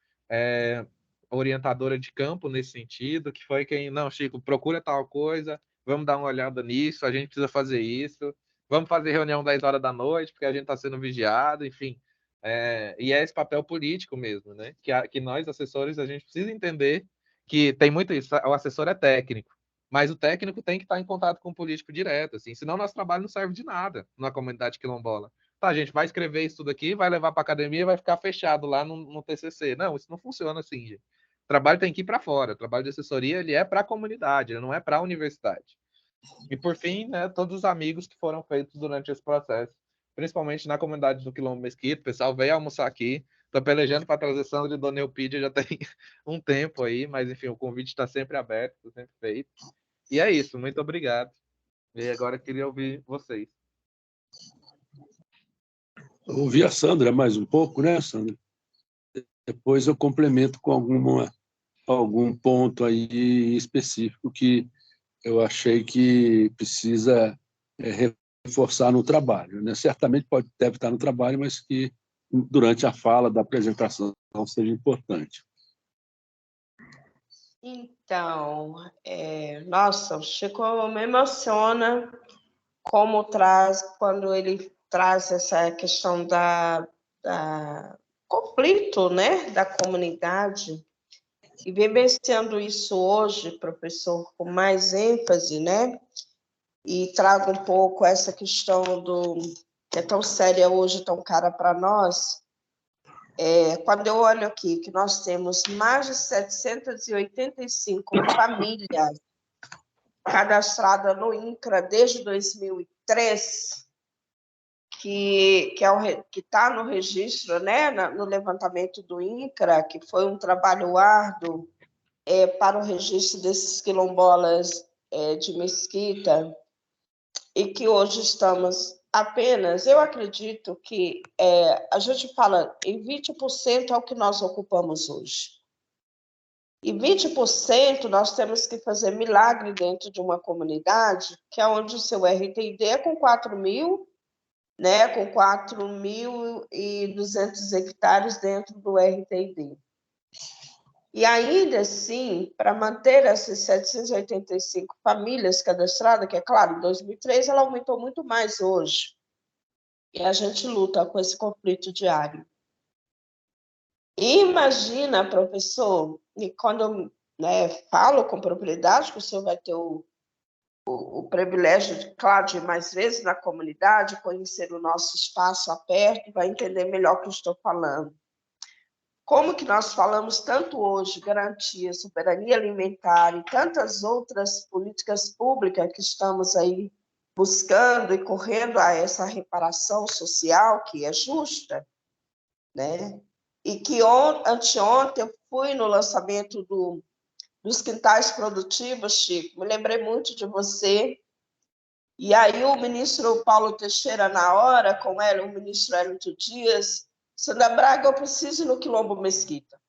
orientadora de campo nesse sentido, que foi quem, não, Chico, procura tal coisa, vamos dar uma olhada nisso, a gente precisa fazer isso, vamos fazer reunião 10 horas da noite, porque a gente está sendo vigiado, enfim. E é esse papel político mesmo, né? Que nós, assessores, a gente precisa entender que tem muito isso. O assessor é técnico, mas o técnico tem que estar em contato com o político direto, assim, senão nosso trabalho não serve de nada na comunidade quilombola. Tá, a gente vai escrever isso tudo aqui, vai levar para academia e vai ficar fechado lá no TCC. Não, isso não funciona assim, gente. O trabalho tem que ir para fora. O trabalho de assessoria ele é para a comunidade, ele não é para a universidade. E por fim, né, todos os amigos que foram feitos durante esse processo, principalmente na comunidade do Quilombo Mesquita. O pessoal veio almoçar aqui, Tô pelejando para trazer Sandra e Dona Eupídia já tem um tempo aí, mas enfim, o convite está sempre aberto, está sempre feito. E é isso, muito obrigado. E agora eu queria ouvir vocês. Ouvi a Sandra mais um pouco, né, Sandra? Depois eu complemento com algum ponto aí específico que eu achei que precisa reforçar no trabalho, né? Certamente deve estar no trabalho, mas que durante a fala da apresentação seja importante. Então, nossa, o Chico me emociona quando ele traz essa questão da conflito, né, da comunidade, e vivenciando isso hoje, professor, com mais ênfase, né, e trago um pouco essa questão que é tão séria hoje, tão cara para nós. Quando eu olho aqui que nós temos mais de 785 famílias cadastradas no INCRA desde 2003, que está no registro, né, no levantamento do INCRA, que foi um trabalho árduo para o registro desses quilombolas de Mesquita, e que hoje estamos apenas, eu acredito que a gente fala em 20% é o que nós ocupamos hoje. E 20% nós temos que fazer milagre dentro de uma comunidade, que é onde o seu RTD é com 4.000, né, com 4.200 hectares dentro do RTD. E ainda assim, para manter essas 785 famílias cadastradas, que é claro, em 2003 ela aumentou muito mais hoje, e a gente luta com esse conflito diário. E imagina, professor, e quando eu falo com propriedade, que o senhor vai ter o privilégio, claro, de ir mais vezes na comunidade, conhecer o nosso espaço aberto, vai entender melhor o que eu estou falando. Como que nós falamos tanto hoje, garantia, soberania alimentar e tantas outras políticas públicas que estamos aí buscando e correndo a essa reparação social que é justa, né? E que anteontem eu fui no lançamento dos quintais produtivos, Chico, me lembrei muito de você. E aí o ministro Paulo Teixeira, na hora, com ele, o ministro Hélio Dias, Sandra Braga, eu preciso ir no Quilombo Mesquita.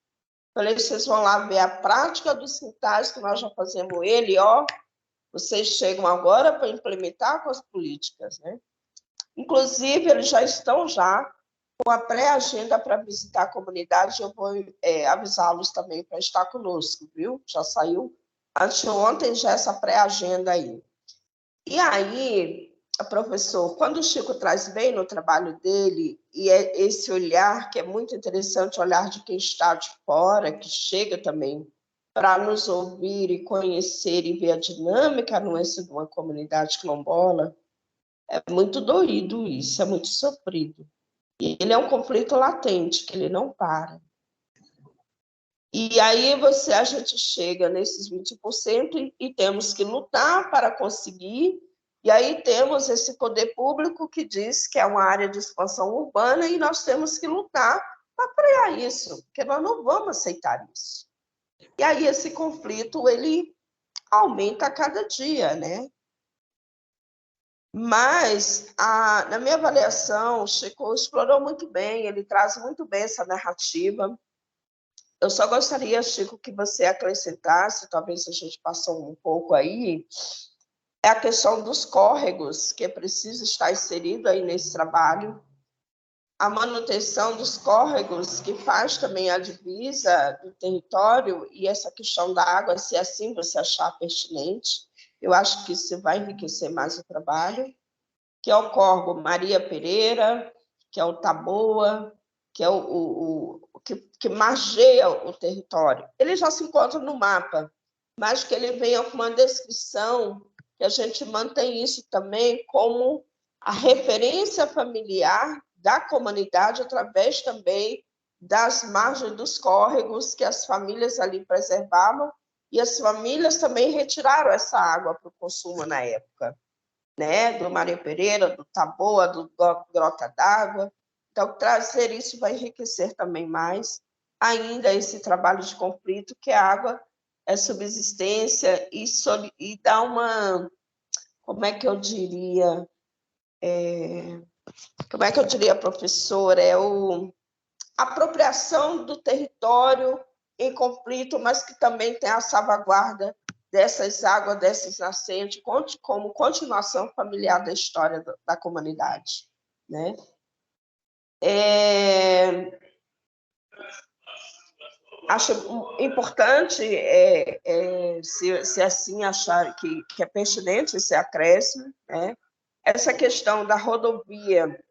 Falei, vocês vão lá ver a prática dos quintais, que nós já fazemos ele, ó, vocês chegam agora para implementar com as políticas, né? Inclusive, eles já estão com a pré-agenda para visitar a comunidade, eu vou avisá-los também para estar conosco, viu? Já saiu anteontem já essa pré-agenda aí. E aí, professor, quando o Chico traz bem no trabalho dele, e é esse olhar que é muito interessante, o olhar de quem está de fora, que chega também para nos ouvir e conhecer e ver a dinâmica nuance de uma comunidade quilombola, é muito doído isso, é muito sofrido. E ele é um conflito latente, que ele não para. E aí a gente chega nesses 20% e temos que lutar para conseguir. E aí temos esse poder público que diz que é uma área de expansão urbana e nós temos que lutar para frear isso, porque nós não vamos aceitar isso. E aí esse conflito, ele aumenta a cada dia, né? Mas, na minha avaliação, o Chico explorou muito bem, ele traz muito bem essa narrativa. Eu só gostaria, Chico, que você acrescentasse, talvez a gente passou um pouco aí, é a questão dos córregos, que é preciso estar inserido aí nesse trabalho, a manutenção dos córregos, que faz também a divisa do território, e essa questão da água, se assim você achar pertinente, eu acho que isso vai enriquecer mais o trabalho, que é o córrego Maria Pereira, que é o Taboa, que é que margeia o território. Ele já se encontra no mapa, mas que ele venha com uma descrição, que a gente mantém isso também como a referência familiar da comunidade, através também das margens dos córregos que as famílias ali preservavam, e as famílias também retiraram essa água para o consumo na época, né? Do Maria Pereira, do Taboa, do Grota d'Água. Então, trazer isso vai enriquecer também mais ainda esse trabalho de conflito, que a água é subsistência e dá uma, como é que eu diria, professor, a apropriação do território em conflito, mas que também tem a salvaguarda dessas águas, dessas nascentes, como continuação familiar da história da comunidade, né? Acho importante, se assim achar que é pertinente esse acréscimo, né? Essa questão da rodovia,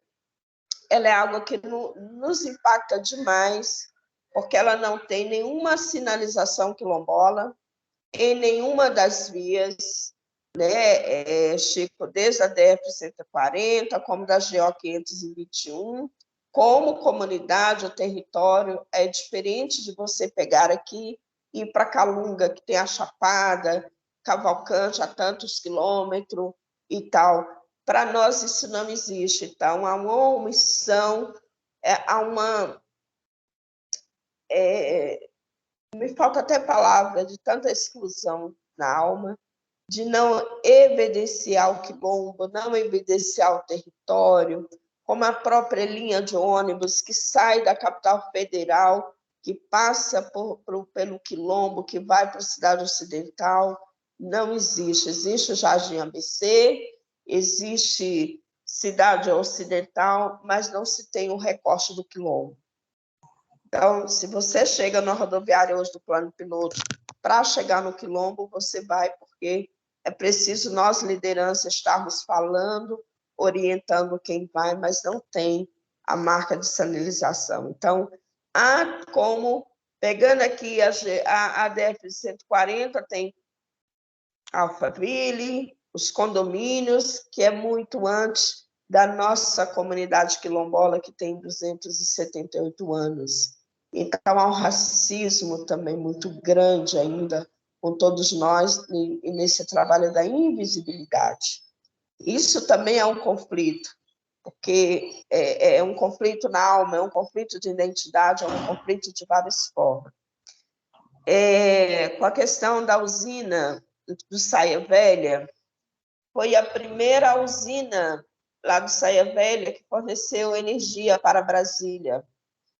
ela é algo que nos impacta demais, porque ela não tem nenhuma sinalização quilombola em nenhuma das vias, né, Chico, desde a DF-140, como da GO 521, como comunidade, o território é diferente de você pegar aqui e ir para Calunga, que tem a Chapada, Cavalcante a tantos quilômetros e tal. Para nós isso não existe. Então, há uma omissão, há uma... me falta até palavra, de tanta exclusão na alma, de não evidenciar o quilombo, não evidenciar o território, como a própria linha de ônibus que sai da capital federal, que passa pelo quilombo, que vai para a cidade ocidental, não existe. Existe o Jardim ABC, existe cidade ocidental, mas não se tem o recorte do quilombo. Então, se você chega na rodoviária hoje do plano piloto, para chegar no quilombo, você vai, porque é preciso nós, liderança, estarmos falando, orientando quem vai, mas não tem a marca de sinalização. Então, há como, pegando aqui a DF-140, tem Alphaville, os condomínios, que é muito antes da nossa comunidade quilombola, que tem 278 anos. Então, há um racismo também muito grande ainda com todos nós e nesse trabalho da invisibilidade. Isso também é um conflito, porque é um conflito na alma, é um conflito de identidade, é um conflito de várias formas. Com a questão da usina do Saia Velha, foi a primeira usina lá do Saia Velha que forneceu energia para Brasília.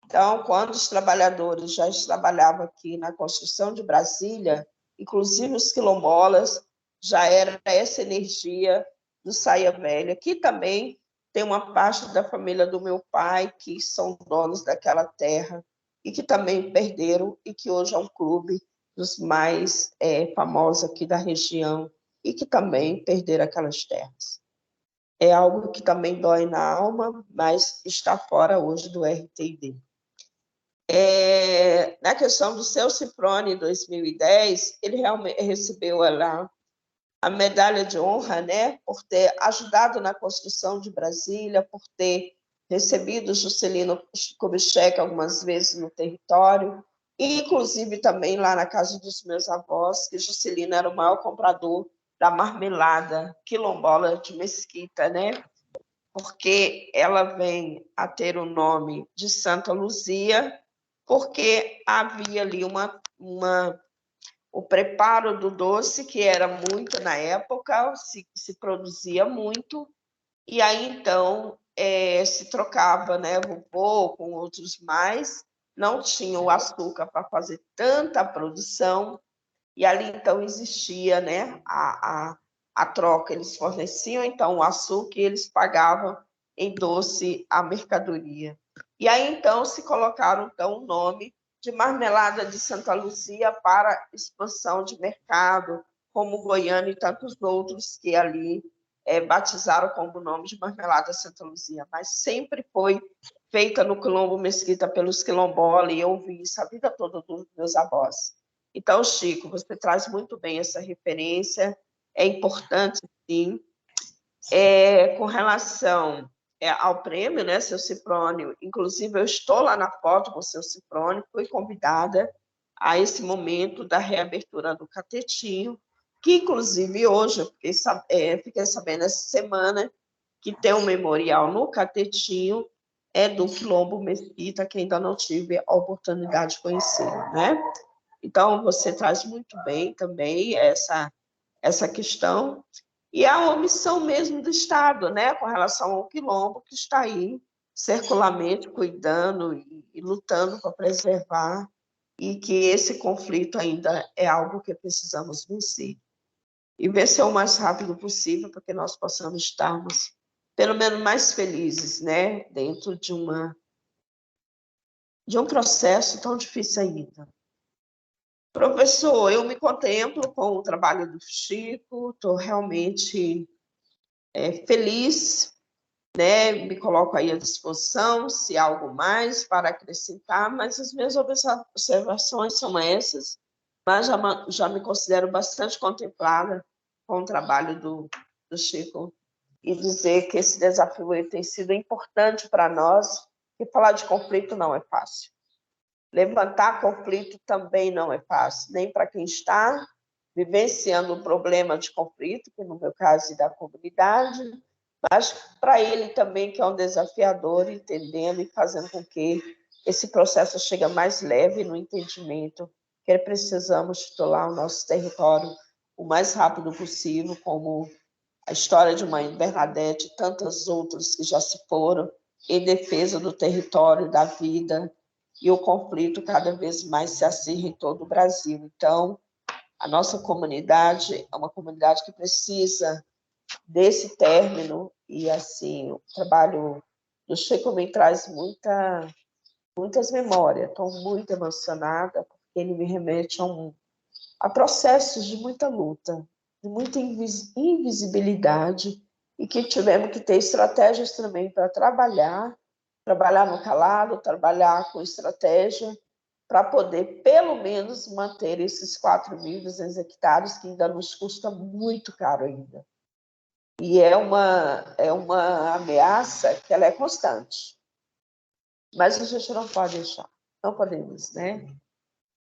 Então, quando os trabalhadores já trabalhavam aqui na construção de Brasília, inclusive os quilombolas, já era essa energia do Saia Velha, que também tem uma parte da família do meu pai, que são donos daquela terra, e que também perderam, e que hoje é um clube dos mais famosos aqui da região, e que também perderam aquelas terras. É algo que também dói na alma, mas está fora hoje do RTID. Na questão do seu Ciprone, em 2010, ele realmente recebeu lá a medalha de honra, né, por ter ajudado na construção de Brasília, por ter recebido Juscelino Kubitschek algumas vezes no território, e inclusive também lá na casa dos meus avós, que Juscelino era o maior comprador da marmelada quilombola de Mesquita, né, porque ela vem a ter o nome de Santa Luzia, porque havia ali o preparo do doce, que era muito na época, se produzia muito, e aí então se trocava, né, vovô com outros mais, não tinha o açúcar para fazer tanta produção, e ali então existia, né, a troca, eles forneciam então o açúcar e eles pagavam em doce a mercadoria. E aí então se colocaram então o nome de Marmelada de Santa Luzia para expansão de mercado, como Goiânia e tantos outros que ali batizaram como o nome de Marmelada Santa Luzia, mas sempre foi feita no Quilombo Mesquita pelos quilombolas, e eu vi isso a vida toda dos meus avós. Então, Chico, você traz muito bem essa referência, é importante, sim. Com relação ao prêmio, né, seu Ciprônio, inclusive eu estou lá na foto com o seu Ciprônio, fui convidada a esse momento da reabertura do Catetinho, que inclusive hoje eu fiquei sabendo essa semana que tem um memorial no Catetinho, é do Quilombo Mesquita, que ainda não tive a oportunidade de conhecer, né? Então, você traz muito bem também essa questão, e a omissão mesmo do Estado, né, com relação ao Quilombo, que está aí circularmente cuidando e lutando para preservar, e que esse conflito ainda é algo que precisamos vencer. E vencer o mais rápido possível, para que nós possamos estarmos, pelo menos, mais felizes, né, dentro de um processo tão difícil ainda. Professor, eu me contemplo com o trabalho do Chico, estou realmente feliz, né? Me coloco aí à disposição, se há algo mais para acrescentar, mas as minhas observações são essas, mas já me considero bastante contemplada com o trabalho do Chico, e dizer que esse desafio tem sido importante para nós, e falar de conflito não é fácil. Levantar conflito também não é fácil, nem para quem está vivenciando um problema de conflito, que no meu caso é da comunidade, mas para ele também, que é um desafiador, entendendo e fazendo com que esse processo chegue mais leve no entendimento que precisamos titular o nosso território o mais rápido possível, como a história de Mãe Bernadette e tantas outras que já se foram em defesa do território, da vida, e o conflito cada vez mais se acirra em todo o Brasil. Então, a nossa comunidade é uma comunidade que precisa desse término, e assim, o trabalho do Chico me traz muitas memórias. Estou muito emocionada, porque ele me remete a processos de muita luta, de muita invisibilidade, e que tivemos que ter estratégias também para trabalhar no calado, trabalhar com estratégia, para poder, pelo menos, manter esses 4.200 hectares, que ainda nos custa muito caro ainda. E é uma ameaça que ela é constante. Mas a gente não pode deixar, não podemos, né?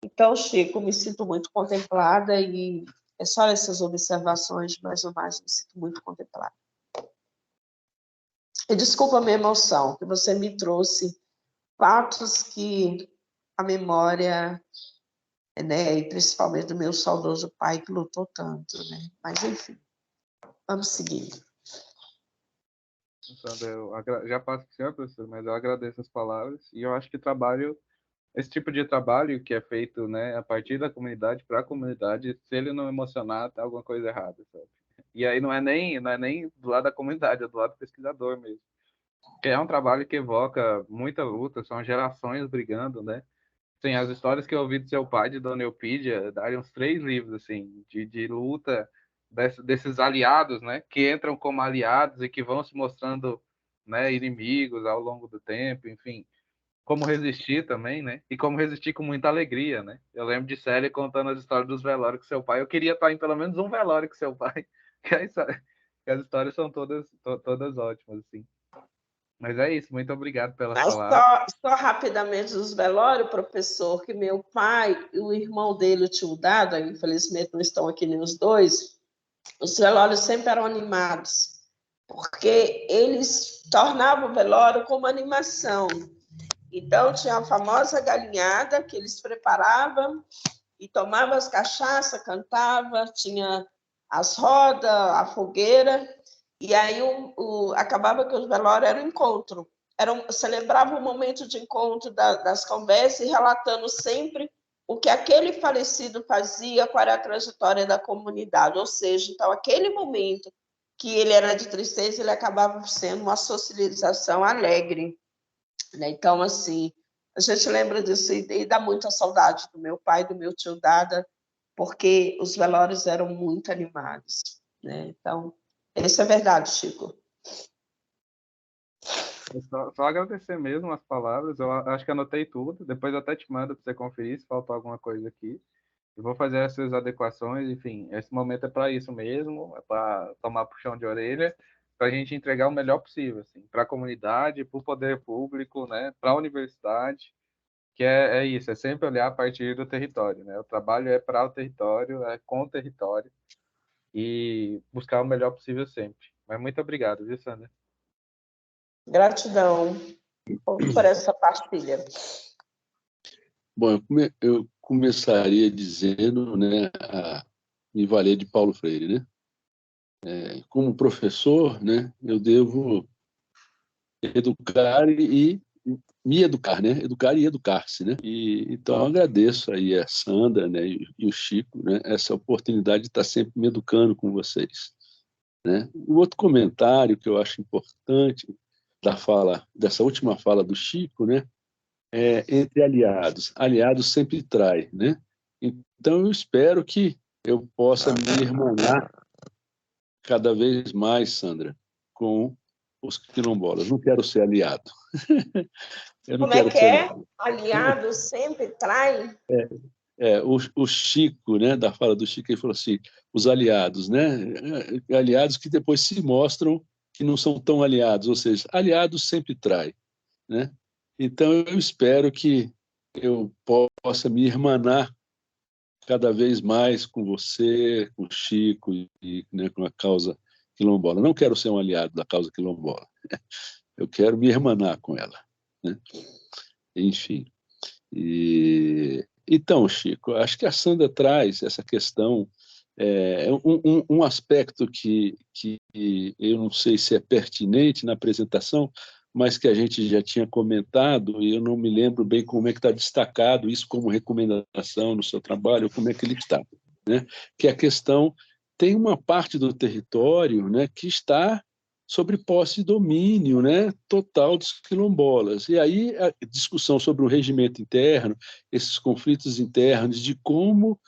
Então, Chico, me sinto muito contemplada, e é só essas observações, mais ou mais, me sinto muito contemplada. E desculpa a minha emoção, que você me trouxe fatos que a memória, né, e principalmente do meu saudoso pai, que lutou tanto, né? Mas, enfim, vamos seguir. Sandra, já passo para o senhor, professor, mas eu agradeço as palavras, e eu acho que esse tipo de trabalho que é feito, né, a partir da comunidade para a comunidade, se ele não emocionar, tá alguma coisa errada, sabe? E aí não é nem do lado da comunidade, é do lado do pesquisador mesmo. Que é um trabalho que evoca muita luta, são gerações brigando, né? Tem as histórias que eu ouvi do seu pai, de Dona Eupídia, daria uns 3 livros, assim, de luta desses aliados, né? Que entram como aliados e que vão se mostrando, né, inimigos ao longo do tempo, enfim. Como resistir também, né? E como resistir com muita alegria, né? Eu lembro de Célia contando as histórias dos velórios com seu pai. Eu queria estar em pelo menos um velório com seu pai, que as histórias são todas ótimas, assim. Mas é isso, muito obrigado pelas Mas palavras. só rapidamente dos velórios, professor, que meu pai e o irmão dele, o tio Dado, infelizmente não estão aqui nem os dois, os velórios sempre eram animados, porque eles tornavam o velório como animação. Então, tinha a famosa galinhada que eles preparavam e tomavam as cachaças, cantava, tinha as rodas, a fogueira, e aí acabava que o velório era um encontro. Celebrava o momento de encontro das conversas, e relatando sempre o que aquele falecido fazia, qual era a trajetória da comunidade. Ou seja, então, aquele momento que ele era de tristeza, ele acabava sendo uma socialização alegre, né? Então, assim, a gente lembra disso e dá muita saudade do meu pai, do meu tio Dada, porque os velórios eram muito animados, né? Então, isso é verdade, Chico. Só agradecer mesmo as palavras, eu acho que anotei tudo, depois eu até te mando para você conferir se faltou alguma coisa aqui. Eu vou fazer essas adequações, enfim, esse momento é para isso mesmo, é para tomar puxão de orelha, para a gente entregar o melhor possível, assim, para a comunidade, para o poder público, né, para a universidade, que é isso, é sempre olhar a partir do território, né? O trabalho é para o território, é com o território, e buscar o melhor possível sempre. Mas muito obrigado, viu, Sandra? Gratidão. por essa partilha. Bom, eu começaria dizendo, né, a me valer de Paulo Freire, né? Como professor, né, eu devo educar e me educar, né? Educar e educar-se, né? Então eu agradeço aí a Sandra, né, e o Chico, né, essa oportunidade de estar sempre me educando com vocês, né? O outro comentário que eu acho importante dessa última fala do Chico, né, entre aliados. Aliados sempre trai, né? Então eu espero que eu possa me irmanar cada vez mais, Sandra, com os quilombolas. Não quero ser aliado. Eu não Como é quero que ser é? aliado. Aliado sempre trai? O Chico, né, da fala do Chico, ele falou assim, os aliados, né, aliados que depois se mostram que não são tão aliados, ou seja, aliados sempre trai, né? Então eu espero que eu possa me irmanar cada vez mais com você, com o Chico e, né, com a causa quilombola. Não quero ser um aliado da causa quilombola. Eu quero me irmanar com ela, né? Enfim. Então, Chico, acho que a Sandra traz essa questão, um aspecto que eu não sei se é pertinente na apresentação, mas que a gente já tinha comentado, e eu não me lembro bem como é que está destacado isso como recomendação no seu trabalho, como é que ele está, né? Que a questão tem uma parte do território, né, que está sobre posse e domínio, né, total dos quilombolas. E aí a discussão sobre o regimento interno, esses conflitos internos, de como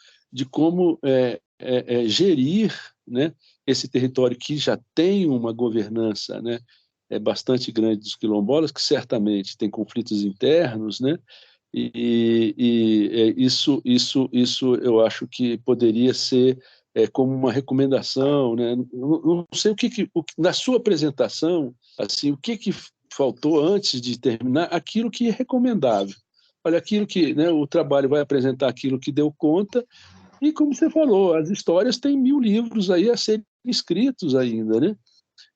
gerir, né, esse território que já tem uma governança, né, bastante grande dos quilombolas, que certamente tem conflitos internos, né, isso eu acho que poderia ser como uma recomendação, né? Não sei na sua apresentação, assim, o que faltou antes de terminar, aquilo que é recomendável. Olha, aquilo que, né, o trabalho vai apresentar aquilo que deu conta, e como você falou, as histórias têm 1000 livros aí a serem escritos ainda, né?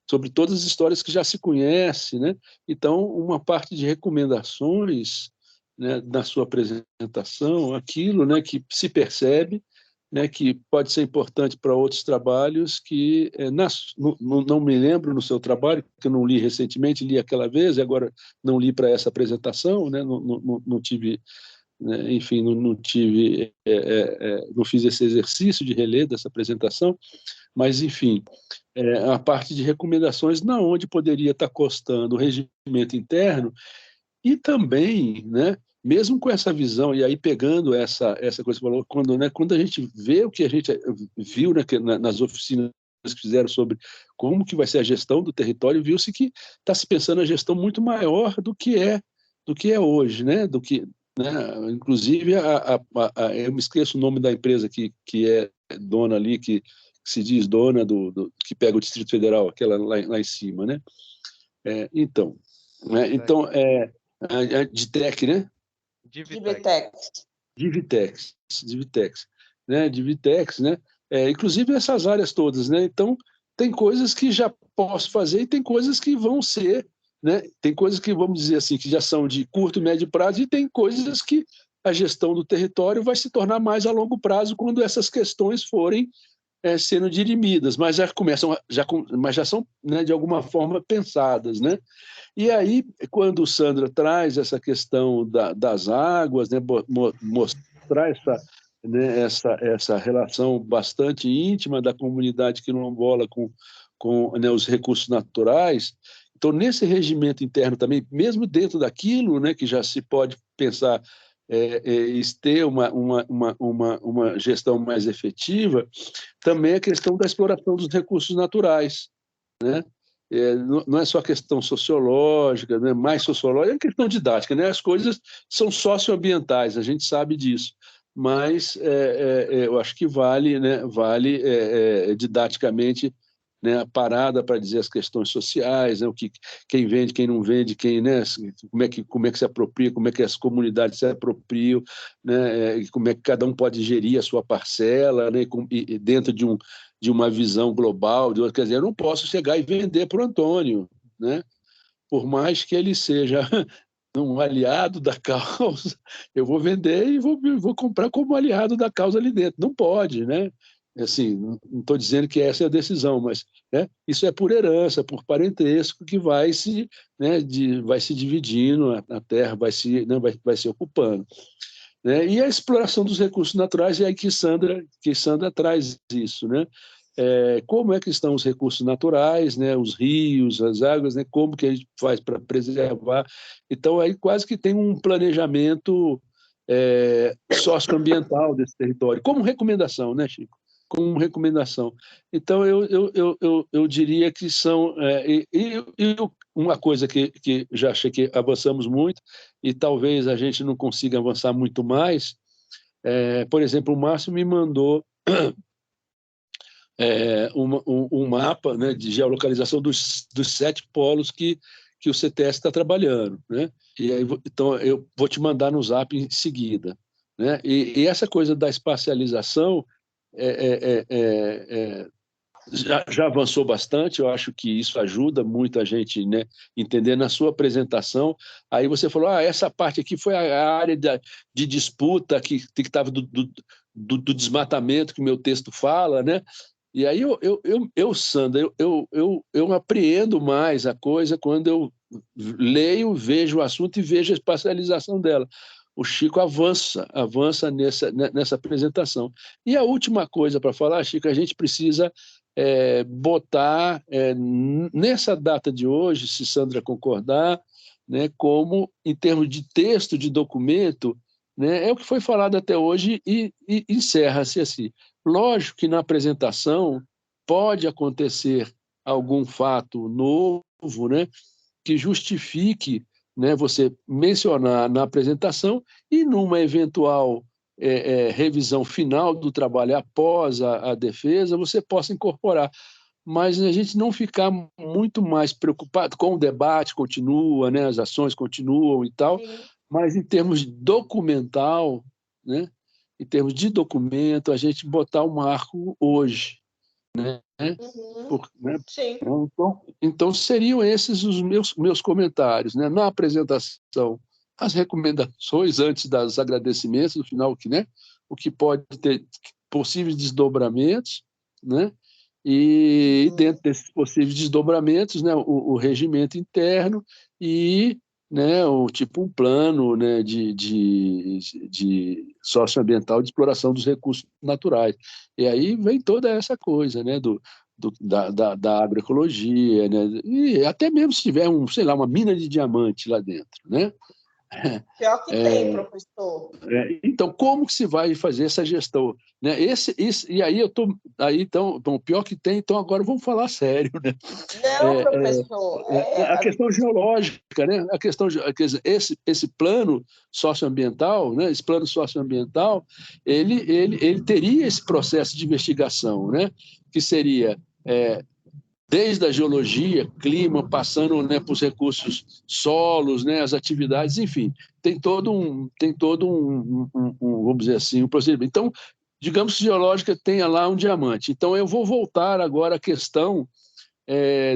Sobre todas as histórias que já se conhece, né? Então, uma parte de recomendações, né, na sua apresentação, aquilo, né, que se percebe, né, que pode ser importante para outros trabalhos que não me lembro no seu trabalho, que eu não li recentemente, li aquela vez, e agora não li para essa apresentação, né, não tive, né, enfim, não tive, não fiz esse exercício de reler dessa apresentação, mas, enfim, a parte de recomendações na onde poderia estar costando o regimento interno e também, né, mesmo com essa visão, e aí pegando essa coisa que você falou, quando a gente vê o que a gente viu, né, nas oficinas que fizeram sobre como que vai ser a gestão do território, viu-se que está se pensando a gestão muito maior do que é hoje, né, né, inclusive eu me esqueço o nome da empresa que é dona ali, que se diz dona que pega o Distrito Federal, aquela lá em cima, né? Então, a Ditec, né? Divitex, né? Divitex, né? Inclusive essas áreas todas, né? Então, tem coisas que já posso fazer e tem coisas que vão ser, né? Tem coisas que, vamos dizer assim, que já são de curto e médio prazo e tem coisas que a gestão do território vai se tornar mais a longo prazo quando essas questões forem sendo dirimidas, mas mas já são, né, de alguma forma pensadas, né? E aí, quando Sandra traz essa questão das águas, né, mostrar essa relação bastante íntima da comunidade quilombola com né, os recursos naturais, então, nesse regimento interno também, mesmo dentro daquilo, né, que já se pode pensar ter uma gestão mais efetiva, também a questão da exploração dos recursos naturais, né? Não é só questão sociológica, né? Mais sociológica, é questão didática, né? As coisas são socioambientais, a gente sabe disso, mas eu acho que vale, né? Vale didaticamente, né, a parada para dizer as questões sociais, né, quem vende, quem não vende, né, como é que se apropria, como é que as comunidades se apropriam, né, como é que cada um pode gerir a sua parcela, né, e dentro de uma visão global, quer dizer, eu não posso chegar e vender para o Antônio, né, por mais que ele seja um aliado da causa, eu vou vender e vou comprar como aliado da causa ali dentro. Não pode, né? Assim, não estou dizendo que essa é a decisão, mas, né, isso é por herança, por parentesco, que vai se, né, vai se dividindo, a terra vai se, né, vai se ocupando. Né? E a exploração dos recursos naturais é aí que Sandra traz isso, né? Como é que estão os recursos naturais, né? Os rios, as águas, né? Como que a gente faz para preservar? Então, aí quase que tem um planejamento socioambiental desse território, como recomendação, né, Chico? Como recomendação. Então, eu diria que são... uma coisa que já achei que avançamos muito, e talvez a gente não consiga avançar muito mais, por exemplo, o Márcio me mandou um mapa, né, de geolocalização dos 7 polos que o CTS está trabalhando, né? E aí, então, eu vou te mandar no Zap em seguida. Né? E essa coisa da espacialização já avançou bastante, eu acho que isso ajuda muito a gente, né, entender na sua apresentação. Aí você falou, essa parte aqui foi a área de disputa que estava do desmatamento que o meu texto fala, né? E aí Sandra, eu apreendo mais a coisa quando eu leio, vejo o assunto e vejo a espacialização dela. O Chico avança nessa apresentação. E a última coisa para falar, Chico, a gente precisa botar nessa data de hoje, se Sandra concordar, né, como, em termos de texto, de documento, né, é o que foi falado até hoje e encerra-se assim. Lógico que na apresentação pode acontecer algum fato novo, né, que justifique, né, você mencionar na apresentação e numa eventual revisão final do trabalho após a defesa, você possa incorporar. Mas a gente não ficar muito mais preocupado com o debate, continua, né, as ações continuam e tal, mas em termos documental, né, em termos de documento, a gente botar o marco hoje. Né? Né? Sim. Então, seriam esses os meus comentários. Né? Na apresentação, as recomendações antes dos agradecimentos, no final, né? O que pode ter possíveis desdobramentos, né? E dentro desses possíveis desdobramentos, né, o regimento interno e, né, um plano, né, de socioambiental de exploração dos recursos naturais. E aí vem toda essa coisa, né, da agroecologia, né, e até mesmo se tiver sei lá, uma mina de diamante lá dentro, né? Pior que tem, professor. Então, como que se vai fazer essa gestão? Né? E aí então, pior que tem, então agora vamos falar sério. Né? Não, professor. A questão geológica, né? Esse plano socioambiental, né? Esse plano socioambiental, ele teria esse processo de investigação, né? Que seria desde a geologia, clima, passando, né, por os recursos solos, né, as atividades, enfim, tem todo um vamos dizer assim, um procedimento. Então, digamos que geológica tenha lá um diamante. Então, eu vou voltar agora à questão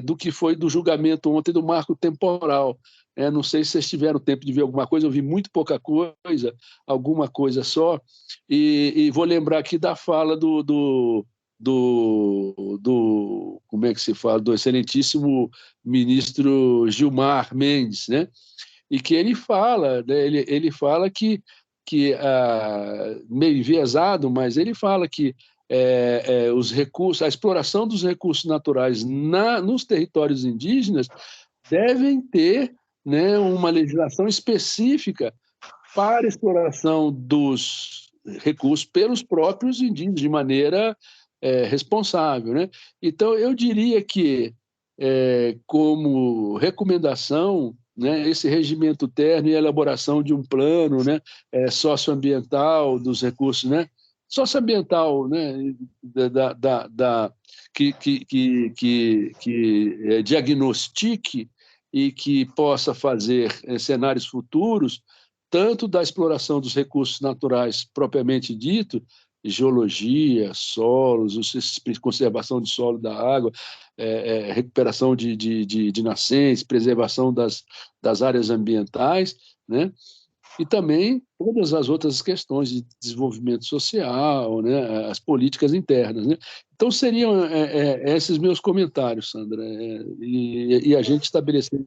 do que foi do julgamento ontem do marco temporal. Não sei se vocês tiveram tempo de ver alguma coisa, eu vi muito pouca coisa, alguma coisa só, e vou lembrar aqui da fala do como é que se fala, do excelentíssimo ministro Gilmar Mendes, né? E que ele fala, né? Ele fala que meio enviesado, mas ele fala que os recursos, a exploração dos recursos naturais nos territórios indígenas devem ter, né, uma legislação específica para a exploração dos recursos pelos próprios indígenas, de maneira responsável. Né? Então, eu diria que, como recomendação, né, esse regimento terno e a elaboração de um plano, né, socioambiental dos recursos, né, socioambiental, né, que diagnostique e que possa fazer cenários futuros, tanto da exploração dos recursos naturais propriamente dito, geologia, solos, conservação de solo da água, recuperação de nascentes, preservação das áreas ambientais, né? E também todas as outras questões de desenvolvimento social, né? As políticas internas, né? Então, seriam esses meus comentários, Sandra. E a gente estabelecer.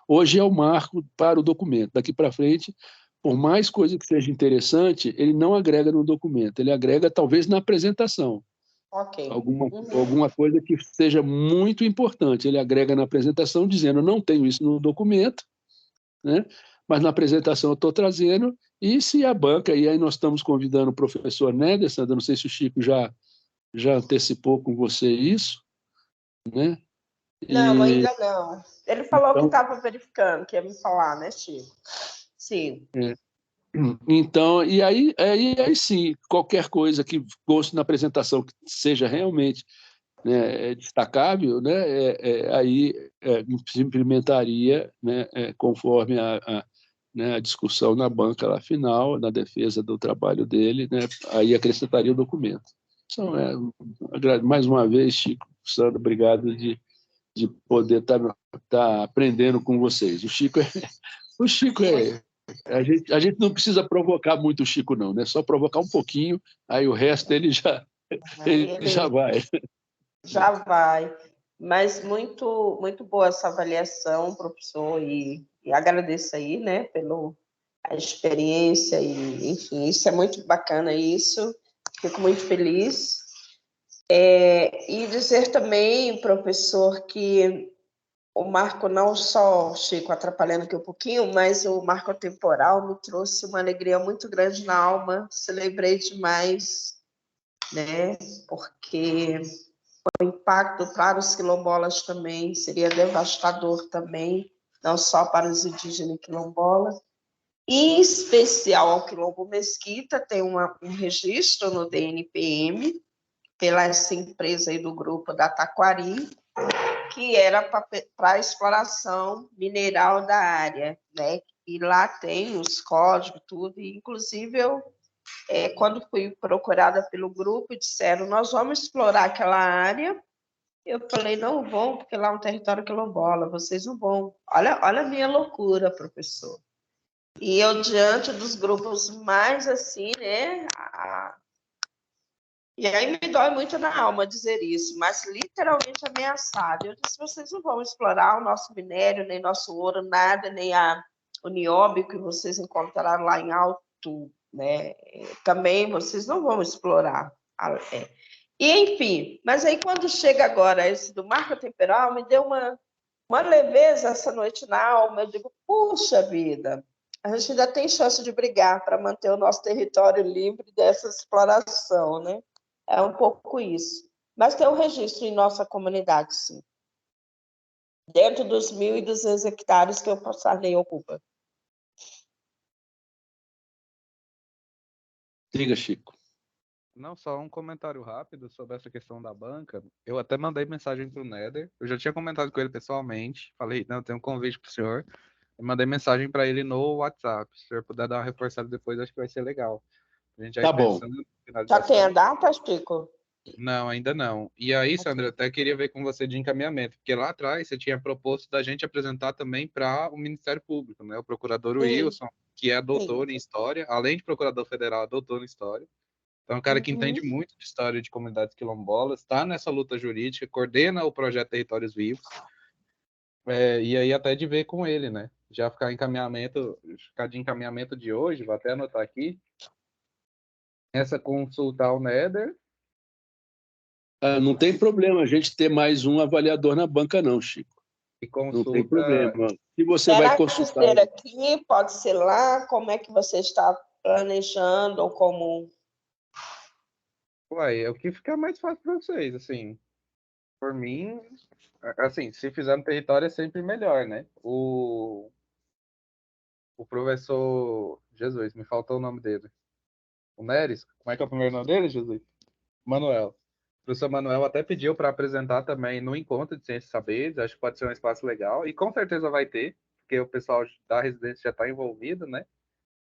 Hoje é o marco para o documento. Daqui para frente, por mais coisa que seja interessante, ele não agrega no documento, ele agrega talvez na apresentação. Ok. Alguma coisa que seja muito importante. Ele agrega na apresentação, dizendo: não tenho isso no documento, né? Mas na apresentação eu estou trazendo. E se a banca, e aí nós estamos convidando o professor Néder, Sandra, não sei se o Chico já antecipou com você isso, né? Não, ainda não. Ele falou que então, estava verificando, que ia me falar, né, Chico? Sim. Então, e aí sim, qualquer coisa que conste na apresentação que seja realmente, né, destacável, né, aí se implementaria, né, conforme né, a discussão na banca lá final, na defesa do trabalho dele, né, aí acrescentaria o documento. Então, mais uma vez, Chico, Sandra, obrigado de poder estar aprendendo com vocês. O Chico a gente não precisa provocar muito o Chico, não, né? Só provocar um pouquinho, aí o resto ele já vai. Já vai. Mas muito boa essa avaliação, professor, e agradeço aí, né, pela experiência, e, enfim, isso é muito bacana, isso. Fico muito feliz. E dizer também, professor, que o marco não só, Chico, atrapalhando aqui um pouquinho, mas o marco temporal me trouxe uma alegria muito grande na alma, celebrei demais, né? Porque o impacto para os quilombolas também seria devastador também, não só para os indígenas quilombolas, em especial ao Quilombo Mesquita, tem um registro no DNPM, pela essa empresa aí do grupo da Taquari, que era para a exploração mineral da área, né? E lá tem os códigos, tudo, e inclusive eu, quando fui procurada pelo grupo, disseram: nós vamos explorar aquela área. Eu falei: não vão, porque lá é um território quilombola, vocês não vão. Olha a minha loucura, professor. E eu, diante dos grupos mais assim, né? E aí me dói muito na alma dizer isso, mas literalmente ameaçado. Eu disse: vocês não vão explorar o nosso minério, nem nosso ouro, nada, nem o nióbio que vocês encontraram lá em Alto, né? Também vocês não vão explorar. E, enfim, mas aí quando chega agora esse do marco temporal, me deu uma leveza essa noite na alma. Eu digo: puxa vida, a gente ainda tem chance de brigar para manter o nosso território livre dessa exploração, né? É um pouco isso. Mas tem um registro em nossa comunidade, sim. Dentro dos 1.200 hectares que o Sarney ocupa. Diga, Chico. Não, só um comentário rápido sobre essa questão da banca. Eu até mandei mensagem para o Néder. Eu já tinha comentado com ele pessoalmente. Falei: não, tem um convite para o senhor. Eu mandei mensagem para ele no WhatsApp. Se o senhor puder dar uma reforçada depois, acho que vai ser legal. A gente já Tá bom. pensando na Já tem a finalização. data, Chico? Não, ainda não. E aí, Sandra, eu até queria ver com você de encaminhamento, porque lá atrás você tinha proposto da gente apresentar também para o Ministério Público, né? O procurador Wilson, que é doutor em História, além de procurador federal, é doutor em História. Então, é um cara que entende muito de história de comunidades quilombolas, está nessa luta jurídica, coordena o projeto Territórios Vivos, e aí até de ver com ele, né? Já ficar de encaminhamento de hoje, vou até anotar aqui, essa consulta ao Néder. Não tem problema a gente ter mais um avaliador na banca, não, Chico. E consulta... Não tem problema. Se você Será vai consultar... que ser aqui, pode ser lá? Como é que você está planejando? Ou como... Uai, é o que fica mais fácil para vocês, assim. Por mim, assim, se fizer no território é sempre melhor, né? O professor... Jesus, me faltou o nome dele. O Neres? Como é que é o primeiro nome dele, Jesus? Manuel. O professor Manuel até pediu para apresentar também no encontro de Ciências e Saberes. Acho que pode ser um espaço legal. E com certeza vai ter, porque o pessoal da residência já está envolvido, né?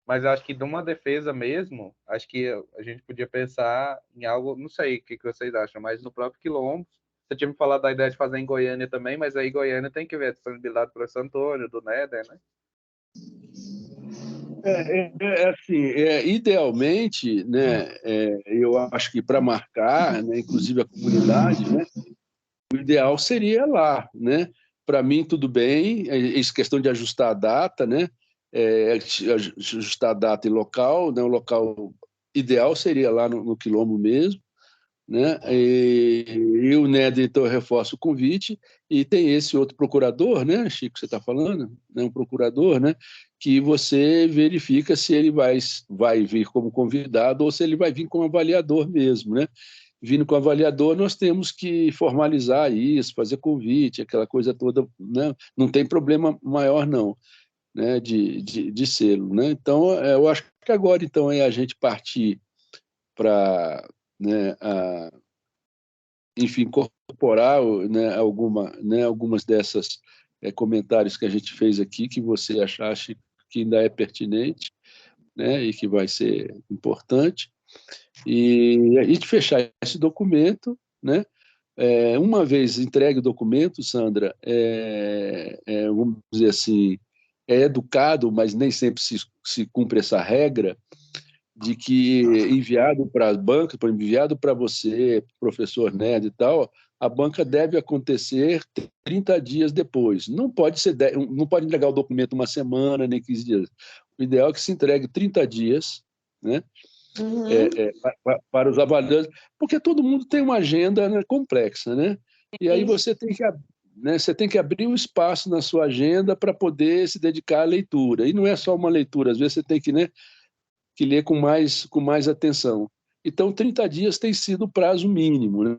mas eu acho que numa defesa mesmo, acho que a gente podia pensar em algo, não sei o que vocês acham, mas no próprio Quilombo, você tinha me falado da ideia de fazer em Goiânia também, mas aí Goiânia tem que ver a disponibilidade do professor Antônio, do Néder, né? Assim, idealmente, né, eu acho que para marcar, né, inclusive a comunidade, né, o ideal seria lá, né? Para mim, tudo bem, é questão de ajustar a data, né? Ajustar a data e local, né? O local ideal seria lá no Quilombo mesmo, né? E o Néder, então, reforça o convite, e tem esse outro procurador, né, Chico, você está falando, né, um procurador, né, que você verifica se ele vai vir como convidado ou se ele vai vir como avaliador mesmo, né? Vindo com avaliador, nós temos que formalizar isso, fazer convite, aquela coisa toda, né? Não tem problema maior, não, né, de selo, né? Então, eu acho que agora, então, é a gente partir para, né, enfim, incorporar, né, algumas dessas comentários que a gente fez aqui, que você achasse que ainda é pertinente, né, e que vai ser importante, e a gente fechar esse documento, né? Uma vez entregue o documento, Sandra, vamos dizer assim, é educado, mas nem sempre se cumpre essa regra, de que enviado para a banca, enviado para você, professor Nerd e tal, a banca deve acontecer 30 dias depois. Não pode entregar o documento uma semana, nem 15 dias. O ideal é que se entregue 30 dias, né? Para os avaliantes, porque todo mundo tem uma agenda, né, complexa, né? E aí você tem que abrir um espaço na sua agenda para poder se dedicar à leitura. E não é só uma leitura, às vezes você tem que, né, que ler com mais atenção. Então, 30 dias tem sido o prazo mínimo, né?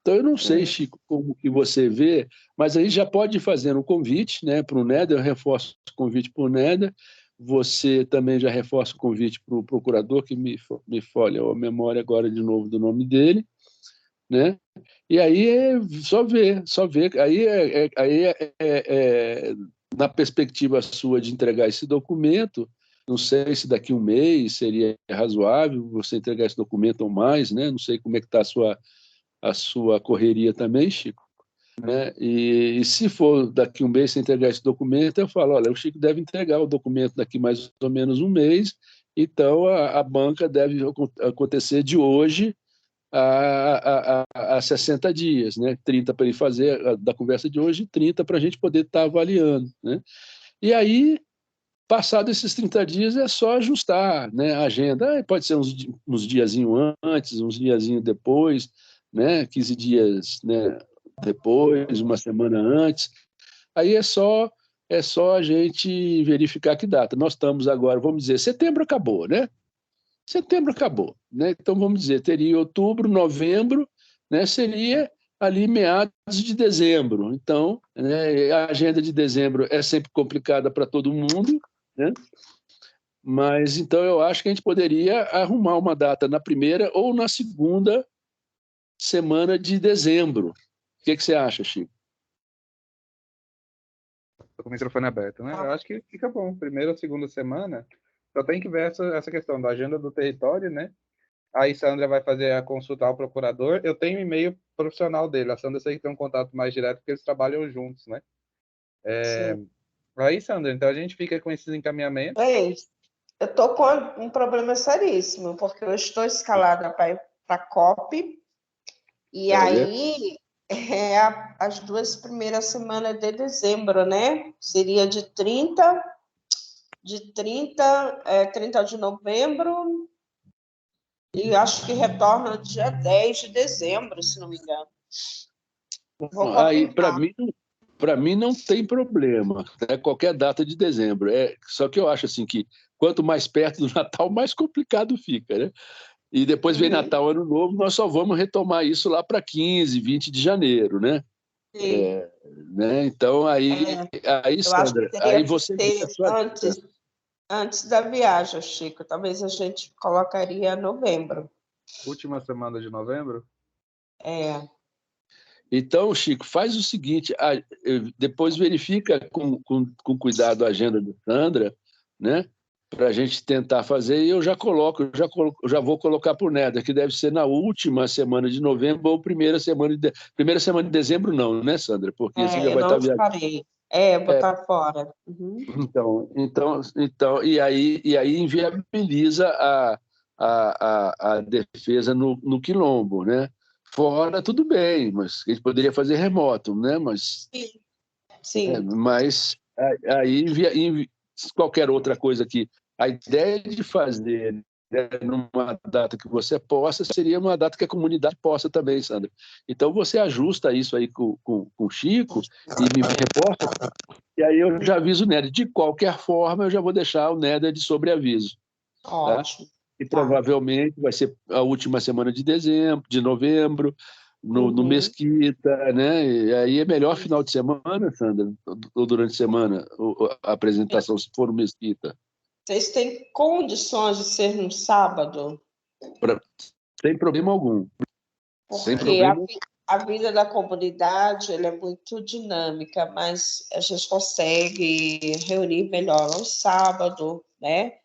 Então, eu não sei, Chico, como que você vê, mas aí já pode fazer um convite, né, para o Néder, eu reforço o convite para o Néder, você também já reforça o convite para o procurador, que me falha a memória agora de novo do nome dele, né? E aí só ver. Na perspectiva sua de entregar esse documento, não sei se daqui a um mês seria razoável você entregar esse documento ou mais, né? Não sei como é que está a sua correria também, Chico, né? E se for daqui a um mês você entregar esse documento, eu falo, olha, o Chico deve entregar o documento daqui mais ou menos um mês, então a banca deve acontecer de hoje a 60 dias, né? 30 para ele fazer da conversa de hoje, 30 para a gente poder estar avaliando, né? E aí, passado esses 30 dias, é só ajustar, né, a agenda. Pode ser uns diazinho antes, uns diazinho depois, né? 15 dias, né, depois, uma semana antes. Aí é só a gente verificar que data. Nós estamos agora, vamos dizer, setembro acabou, né? Setembro acabou, né? Então, vamos dizer, teria outubro, novembro, né? Seria ali meados de dezembro. Então, né, a agenda de dezembro é sempre complicada para todo mundo, né? Mas, então, eu acho que a gente poderia arrumar uma data na primeira ou na segunda semana de dezembro. O que você acha, Chico? Tô com o microfone aberto, né? Eu acho que fica bom. Primeira ou segunda semana, só tem que ver essa questão da agenda do território, né? Aí Sandra vai fazer a consulta ao procurador. Eu tenho um e-mail profissional dele. A Sandra sei que tem um contato mais direto porque eles trabalham juntos, né? Aí, Sandra, então a gente fica com esses encaminhamentos. Bem, eu estou com um problema seríssimo, porque eu estou escalada para a COP, e aí as 2 primeiras semanas de dezembro, né? Seria de 30 de novembro, e acho que retorna dia 10 de dezembro, se não me engano. Aí, para mim não tem problema, né? Qualquer data de dezembro. Só que eu acho assim que quanto mais perto do Natal, mais complicado fica, né? E depois vem Natal, Ano Novo, nós só vamos retomar isso lá para 15, 20 de janeiro, né? Né? Então, aí eu acho que Sandra, teria aí que você ser antes da viagem, Chico. Talvez a gente colocaria novembro. Última semana de novembro? Então, Chico, faz o seguinte, depois verifica com cuidado a agenda de Sandra, né? para a gente tentar fazer, e eu já vou colocar para o Néder, que deve ser na última semana de novembro ou primeira semana de dezembro, não, né, Sandra? Porque você já Eu vai não estar viajando. estarei. Eu vou estar fora. Uhum. E aí inviabiliza a defesa no quilombo, né? Fora, tudo bem, mas a gente poderia fazer remoto, né? Mas, Sim. mas aí qualquer outra coisa que a ideia de fazer, né, numa data que você possa seria uma data que a comunidade possa também, Sandra. Então você ajusta isso aí com o Chico e me reporta. E aí eu já aviso o Néder. De qualquer forma, eu já vou deixar o Néder de sobreaviso. Ótimo. Tá? E provavelmente vai ser a última semana de novembro, no Mesquita, né? E aí é melhor final de semana, Sandra, ou durante a semana, a apresentação, se for no Mesquita. Vocês têm condições de ser no sábado? Sem problema algum. Sem Porque problema. a vida da comunidade ela é muito dinâmica, mas a gente consegue reunir melhor no sábado, né?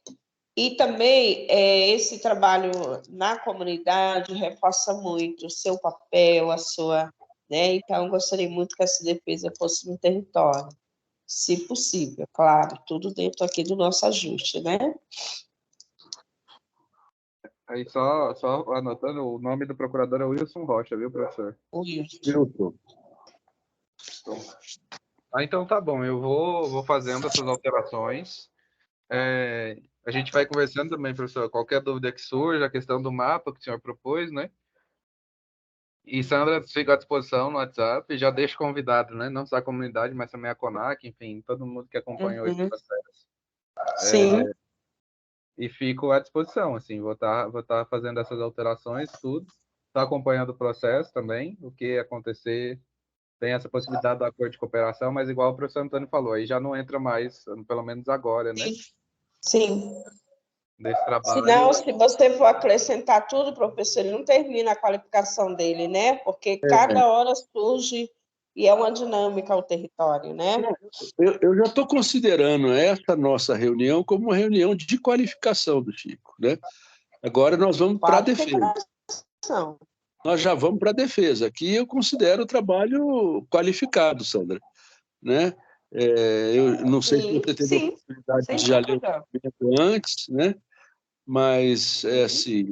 E também esse trabalho na comunidade reforça muito o seu papel, a sua, né? Então, gostaria muito que essa defesa fosse no território, se possível, claro, tudo dentro aqui do nosso ajuste, né? Aí só anotando, o nome do procurador é Wilson Rocha, viu, professor? Wilson. Então tá bom, eu vou fazendo essas alterações. A gente vai conversando também, professor. Qualquer dúvida que surja, a questão do mapa que o senhor propôs, né? E Sandra, fica à disposição no WhatsApp. Já deixo convidado, né? Não só a comunidade, mas também a CONAC, enfim, todo mundo que acompanhou esse processo. Sim. E fico à disposição, assim, vou tá fazendo essas alterações, tudo. Estou acompanhando o processo também, o que acontecer. Tem essa possibilidade do acordo de cooperação, mas igual o professor Antônio falou, aí já não entra mais, pelo menos agora, né? Sim. Desse trabalho. Senão, se você for acrescentar tudo, professor, ele não termina a qualificação dele, né? Porque cada hora surge e é uma dinâmica ao território, né? Eu já estou considerando essa nossa reunião como uma reunião de qualificação do Chico, né? Agora nós vamos para a defesa. Nós já vamos para a defesa. Aqui eu considero o trabalho qualificado, Sandra, né? Eu não sei se você teve a oportunidade de já ler o documento antes, né? Mas assim,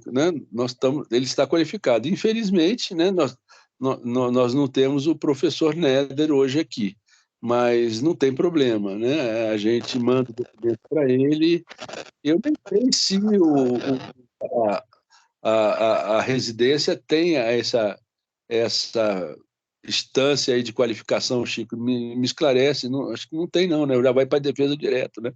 né? Ele está qualificado. Infelizmente, né? Nós não temos o professor Néder hoje aqui, mas não tem problema, né? A gente manda o documento para ele. Eu nem sei se a residência tenha essa instância aí de qualificação, Chico. Me esclarece. Não, acho que não tem, não, né? Já vai para a defesa direto, né?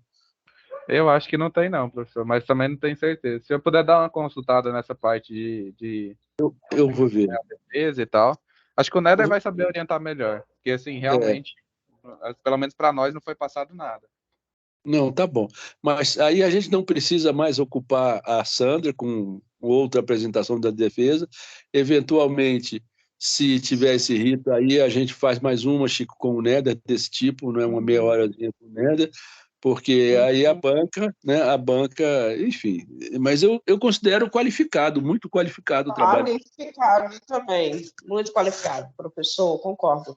Eu acho que não tem, não, professor, mas também não tenho certeza. Se eu puder dar uma consultada nessa parte eu vou ver. Defesa e tal, acho que o Néder vai saber orientar melhor, porque, assim, realmente, pelo menos para nós, não foi passado nada. Não, tá bom. Mas aí a gente não precisa mais ocupar a Sandra com outra apresentação da defesa. Eventualmente, se tiver esse rito aí, a gente faz mais uma, Chico, com o Néder, desse tipo, não é uma meia hora com o Néder, porque aí a banca, né? A banca, enfim. Mas eu considero qualificado, muito qualificado o trabalho. Qualificado também, muito qualificado, professor, concordo.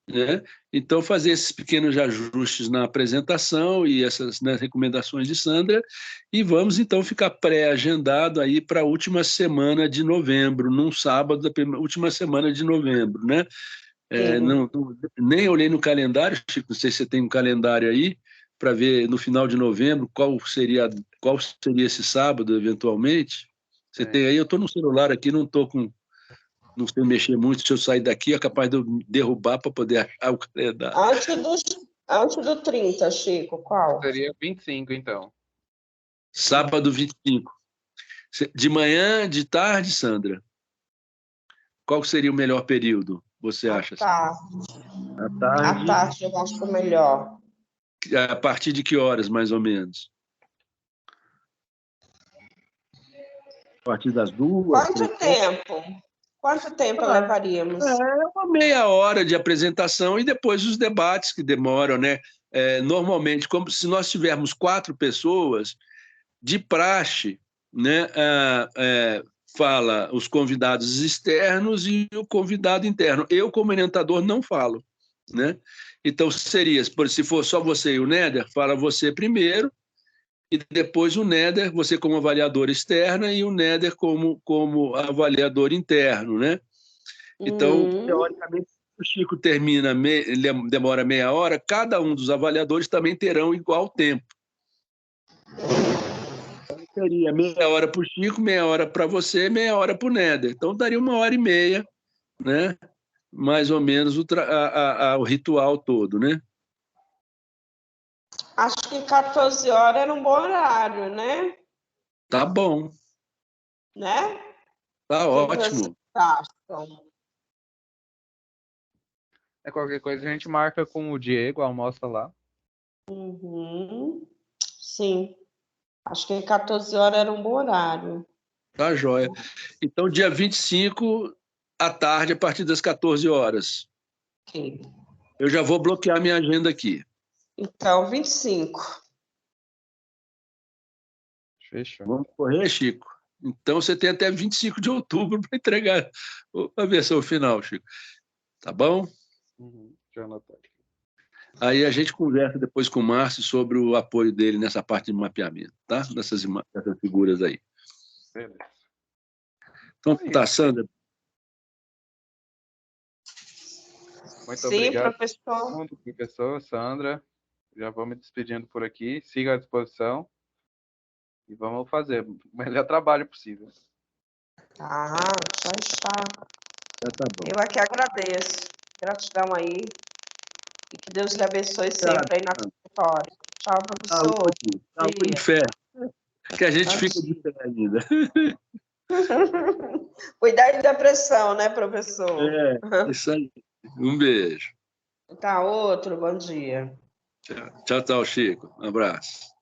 Né? Então, fazer esses pequenos ajustes na apresentação e essas, né, recomendações de Sandra, e vamos então ficar pré-agendado aí para a última semana de novembro, num sábado da última semana de novembro, né? Nem olhei no calendário, Chico, não sei se você tem um calendário aí, para ver no final de novembro qual seria esse sábado, eventualmente. Você tem aí? Eu estou no celular aqui, não estou com... Não sei mexer muito, se eu sair daqui é capaz de eu derrubar para poder achar o calendário. Antes do 30, Chico, qual? Seria 25, então. Sábado 25. De manhã, de tarde, Sandra? Qual seria o melhor período, você acha? À tarde eu acho melhor. A partir de que horas, mais ou menos? A partir das 2? Quanto tempo levaríamos? Uma meia hora de apresentação e depois os debates que demoram, né? normalmente, como se nós tivermos 4 pessoas, de praxe, né, fala os convidados externos e o convidado interno. Eu, como orientador, não falo, né? Então, seria, se for só você e o Néder, fala você primeiro, e depois o Néder, você como avaliador externa, e o Néder como avaliador interno, né? Então, teoricamente, se o Chico ele demora meia hora, cada um dos avaliadores também terão igual tempo. Então, seria meia hora para o Chico, meia hora para você, meia hora para o Néder. Então, daria 1h30, né? Mais ou menos o ritual todo, né? Acho que 14 horas era um bom horário, né? Tá bom. Né? Tá ótimo. Qualquer coisa a gente marca com o Diego, almoça lá. Sim. Acho que 14 horas era um bom horário. Tá joia. Então, dia 25, à tarde, a partir das 14 horas. Ok. Eu já vou bloquear minha agenda aqui. Então, 25. Fechou. Vamos correr, Chico? Então, você tem até 25 de outubro para entregar a versão final, Chico. Tá bom? Deixa eu anotar aqui. Aí a gente conversa depois com o Márcio sobre o apoio dele nessa parte de mapeamento, tá? Dessas figuras aí. Beleza. Então, tá, Sandra? Muito obrigado, professor. Professor Sandra. Já vou me despedindo por aqui. Siga à disposição. E vamos fazer o melhor trabalho possível. Já está. Já tá bom. Eu aqui agradeço. Gratidão aí. E que Deus lhe abençoe sempre aí na trajetória. Tchau, professor. Saúde e fé. Que a gente fica de pé ainda. Cuidado da pressão, né, professor? Isso aí. Um beijo. Tá, outro. Bom dia. Tchau, Chico. Um abraço.